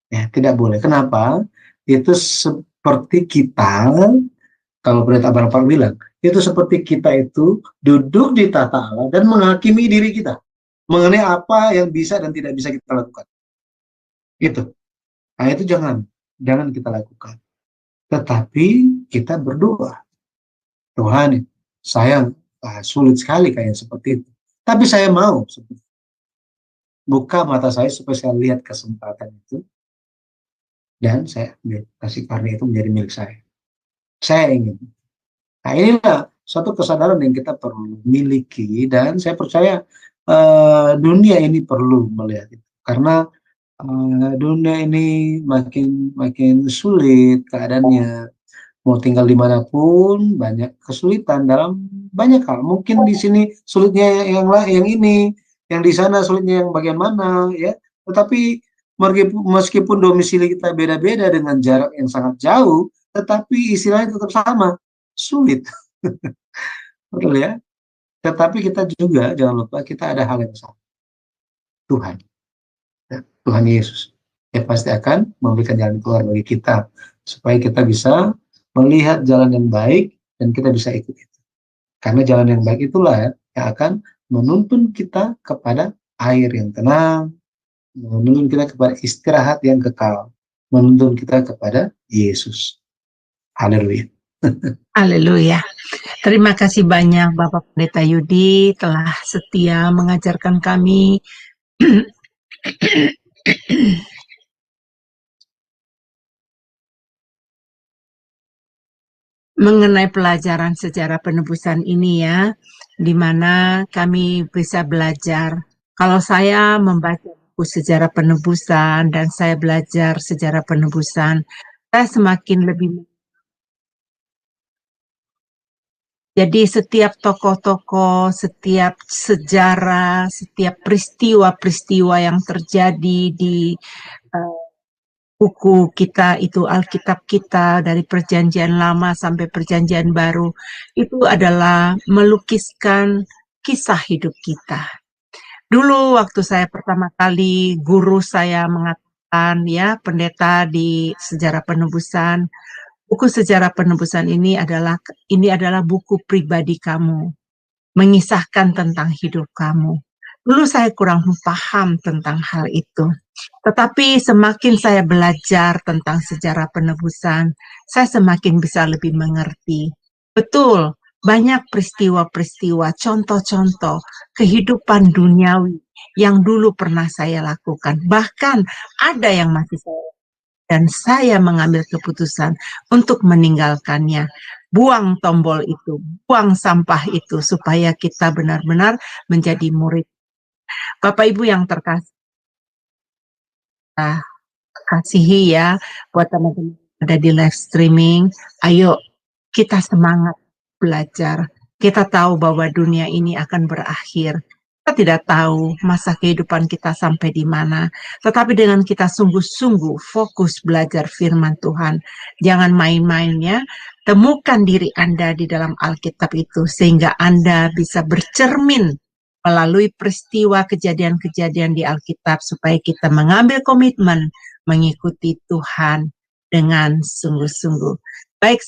Ya, tidak boleh. Kenapa? Itu seperti kita, kalau Pendeta Abraham Park bilang, itu seperti kita itu duduk di tata Allah dan menghakimi diri kita mengenai apa yang bisa dan tidak bisa kita lakukan. Gitu. Nah, itu jangan kita lakukan. Tetapi kita berdoa. Tuhan, sayang, sulit sekali kayak seperti itu. Tapi saya mau buka mata saya supaya saya lihat kesempatan itu, dan saya kasih karunia itu menjadi milik saya. Saya ingin. Nah, inilah suatu kesadaran yang kita perlu miliki, dan saya percaya dunia ini perlu melihat itu. Karena dunia ini makin sulit keadaannya. Mau tinggal dimanapun banyak kesulitan dalam banyak hal. Mungkin di sini sulitnya yang ini, yang di sana sulitnya yang bagian mana, ya. Tetapi meskipun domisili kita beda-beda dengan jarak yang sangat jauh, tetapi istilahnya tetap sama, sulit. Betul ya. Tetapi kita juga jangan lupa kita ada hal yang sama. Tuhan, Tuhan Yesus, dia pasti akan memberikan jalan keluar bagi kita supaya kita bisa melihat jalan yang baik dan kita bisa ikut itu. Karena jalan yang baik itulah yang akan menuntun kita kepada air yang tenang, menuntun kita kepada istirahat yang kekal, menuntun kita kepada Yesus. Haleluya. Haleluya. Terima kasih banyak Bapak Pendeta Yudi telah setia mengajarkan kami mengenai pelajaran sejarah penebusan ini ya, di mana kami bisa belajar. Kalau saya membaca buku sejarah penebusan dan saya belajar sejarah penebusan, saya semakin lebih. Jadi setiap tokoh-tokoh, setiap sejarah, setiap peristiwa-peristiwa yang terjadi di buku kita itu, Alkitab kita, dari Perjanjian Lama sampai Perjanjian Baru, itu adalah melukiskan kisah hidup kita. Dulu waktu saya pertama kali, guru saya mengatakan, ya, pendeta di sejarah penebusan, Buku sejarah penebusan ini adalah buku pribadi kamu, mengisahkan tentang hidup kamu. Dulu saya kurang paham tentang hal itu. Tetapi semakin saya belajar tentang sejarah penebusan, saya semakin bisa lebih mengerti. Betul, banyak peristiwa-peristiwa, contoh-contoh kehidupan duniawi yang dulu pernah saya lakukan. Bahkan ada yang masih saya lakukan. Dan saya mengambil keputusan untuk meninggalkannya. Buang tombol itu, buang sampah itu, supaya kita benar-benar menjadi murid. Bapak Ibu yang terkasih, kasihi ya buat teman-teman yang ada di live streaming. Ayo kita semangat belajar. Kita tahu bahwa dunia ini akan berakhir. Kita tidak tahu masa kehidupan kita sampai di mana. Tetapi dengan kita sungguh-sungguh fokus belajar firman Tuhan, jangan main-mainnya. Temukan diri Anda di dalam Alkitab itu sehingga Anda bisa bercermin melalui peristiwa kejadian-kejadian di Alkitab supaya kita mengambil komitmen mengikuti Tuhan dengan sungguh-sungguh. Baik,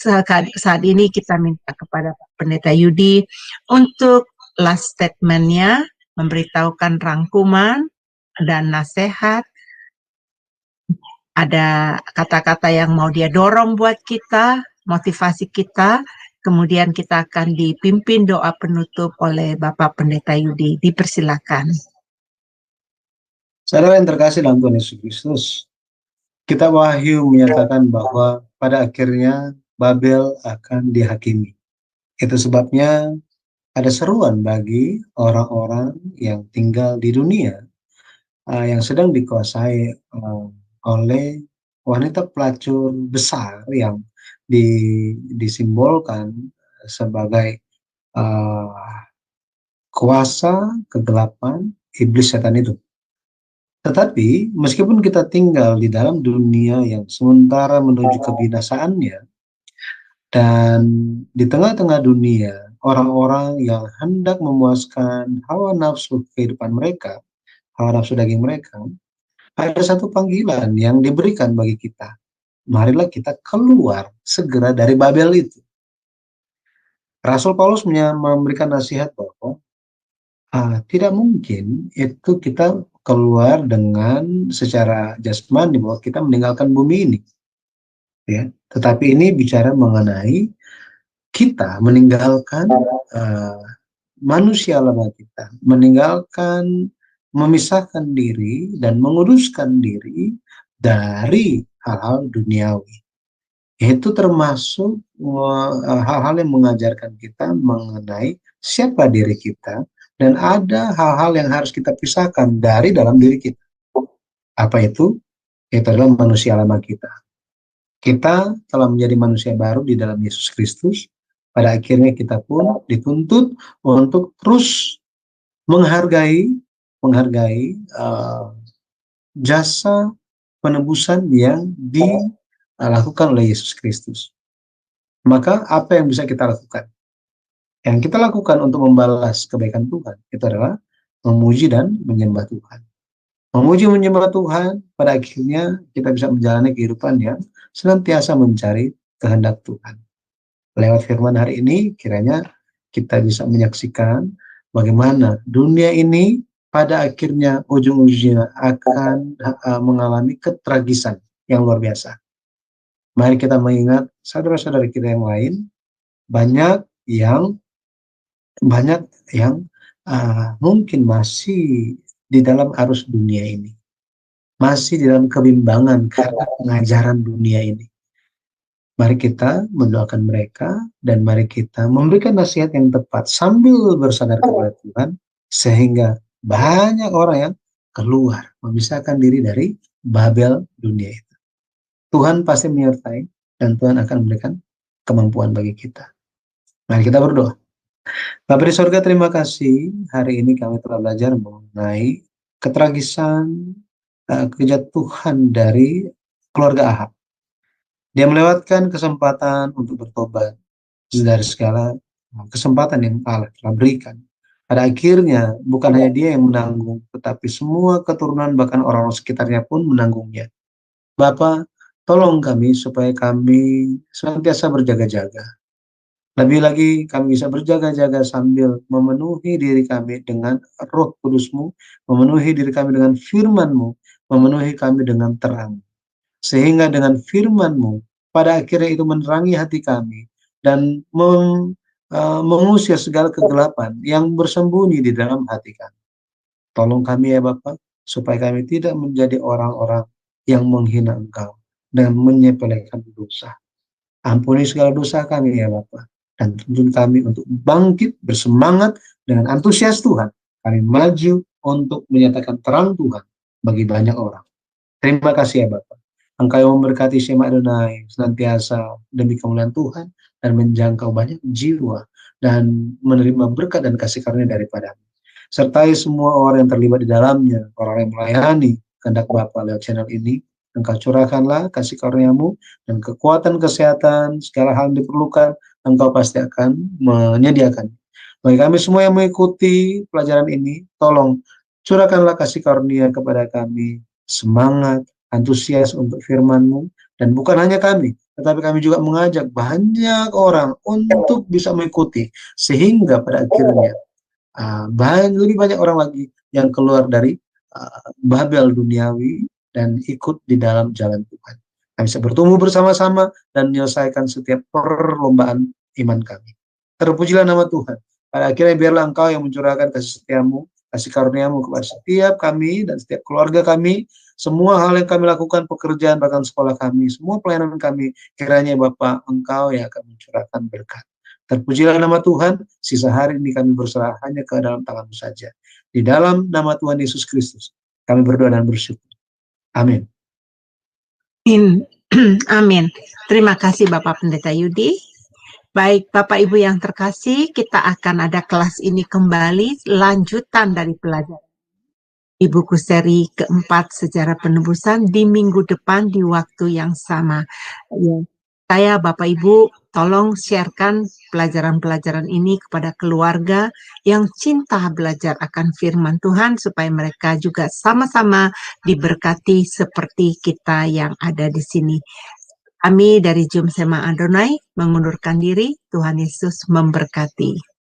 saat ini kita minta kepada Pak Pendeta Yudi untuk last statement-nya, memberitahukan rangkuman dan nasihat. Ada kata-kata yang mau dia dorong buat kita, motivasi kita, kemudian kita akan dipimpin doa penutup oleh Bapak Pendeta Yudi. Dipersilakan. Saudara yang terkasih dalam Tuhan Yesus Kristus, kitab Wahyu menyatakan bahwa pada akhirnya Babel akan dihakimi. Itu sebabnya ada seruan bagi orang-orang yang tinggal di dunia yang sedang dikuasai oleh wanita pelacur besar yang disimbolkan sebagai kuasa kegelapan iblis setan itu. Tetapi meskipun kita tinggal di dalam dunia yang sementara menuju kebinasaannya, dan di tengah-tengah dunia orang-orang yang hendak memuaskan hawa nafsu kehidupan mereka, hawa nafsu daging mereka, ada satu panggilan yang diberikan bagi kita. Marilah kita keluar segera dari Babel itu. Rasul Paulus memberikan nasihat bahwa tidak mungkin itu kita keluar dengan secara jasmani bahwa kita meninggalkan bumi ini. Ya, tetapi ini bicara mengenai kita meninggalkan manusia lama kita, meninggalkan, memisahkan diri dan menguduskan diri dari hal-hal duniawi. Itu termasuk hal-hal yang mengajarkan kita mengenai siapa diri kita, dan ada hal-hal yang harus kita pisahkan dari dalam diri kita. Apa itu? Itu adalah manusia lama kita. Kita telah menjadi manusia baru di dalam Yesus Kristus. Pada akhirnya kita pun dituntut untuk terus menghargai jasa penebusan yang dilakukan oleh Yesus Kristus. Maka apa yang bisa kita lakukan? Yang kita lakukan untuk membalas kebaikan Tuhan itu adalah memuji dan menyembah Tuhan. Memuji menyembah Tuhan, pada akhirnya kita bisa menjalani kehidupan yang senantiasa mencari kehendak Tuhan. Lewat firman hari ini, kiranya kita bisa menyaksikan bagaimana dunia ini pada akhirnya ujung-ujungnya akan mengalami ketragisan yang luar biasa. Mari kita mengingat saudara-saudara kita yang lain, banyak yang mungkin masih di dalam arus dunia ini, masih di dalam kebimbangan karena pengajaran dunia ini. Mari kita mendoakan mereka dan mari kita memberikan nasihat yang tepat sambil bersandar kepada Tuhan, sehingga banyak orang yang keluar, memisahkan diri dari Babel dunia itu. Tuhan pasti menyertai dan Tuhan akan memberikan kemampuan bagi kita. Mari kita berdoa. Bapa di sorga, terima kasih hari ini kami telah belajar mengenai ketragisan kejatuhan dari keluarga Ahab. Dia melewatkan kesempatan untuk bertobat dari segala kesempatan yang Allah telah berikan. Pada akhirnya bukan hanya dia yang menanggung, tetapi semua keturunan bahkan orang-orang sekitarnya pun menanggungnya. Bapa, Tolong kami supaya kami senantiasa berjaga-jaga. Lebih lagi kami bisa berjaga-jaga sambil memenuhi diri kami dengan Roh Kudus-Mu, memenuhi diri kami dengan firman-Mu, memenuhi kami dengan terang. Sehingga dengan firman-Mu, pada akhirnya itu menerangi hati kami dan mengusir segala kegelapan yang bersembunyi di dalam hati kami. Tolong kami ya Bapa, supaya kami tidak menjadi orang-orang yang menghina Engkau dan menyepelekan dosa. Ampuni segala dosa kami ya Bapa, dan tuntun kami untuk bangkit bersemangat dengan antusias Tuhan. Kami maju untuk menyatakan terang Tuhan bagi banyak orang. Terima kasih ya Bapa. Engkau yang memberkati Shema Adonai senantiasa demi kemuliaan Tuhan dan menjangkau banyak jiwa dan menerima berkat dan kasih karunia daripada-Mu. Sertai semua orang yang terlibat di dalamnya, orang yang melayani kehendak Bapa lewat channel ini. Engkau curahkanlah kasih karunia-Mu dan kekuatan kesehatan, segala hal yang diperlukan, Engkau pasti akan menyediakan. Bagi kami semua yang mengikuti pelajaran ini, tolong curahkanlah kasih karunia kepada kami, semangat, antusias untuk firman-Mu, dan bukan hanya kami, tetapi kami juga mengajak banyak orang untuk bisa mengikuti, sehingga pada akhirnya lebih banyak orang lagi yang keluar dari Babel duniawi dan ikut di dalam jalan Tuhan. Kami bisa bertumbuh bersama-sama dan menyelesaikan setiap perlombaan iman kami. Terpujilah nama Tuhan. Pada akhirnya biarlah Engkau yang mencurahkan kasih setia-Mu, kasih karunia-Mu kepada setiap kami dan setiap keluarga kami, semua hal yang kami lakukan, pekerjaan, bahkan sekolah kami, semua pelayanan kami, kiranya Bapa, Engkau yang akan mencurahkan berkat. Terpujilah nama Tuhan, sisa hari ini kami berserah hanya ke dalam tangan-Mu saja. Di dalam nama Tuhan Yesus Kristus, kami berdoa dan bersyukur. Amin. Amin. Terima kasih Bapak Pendeta Yudi. Baik Bapak Ibu yang terkasih, kita akan ada kelas ini kembali, lanjutan dari pelajaran di buku seri keempat Sejarah Penebusan di minggu depan di waktu yang sama. Saya Bapak Ibu tolong sharekan pelajaran-pelajaran ini kepada keluarga yang cinta belajar akan firman Tuhan supaya mereka juga sama-sama diberkati seperti kita yang ada di sini. Kami dari Jum Sema Adonai mengundurkan diri. Tuhan Yesus memberkati.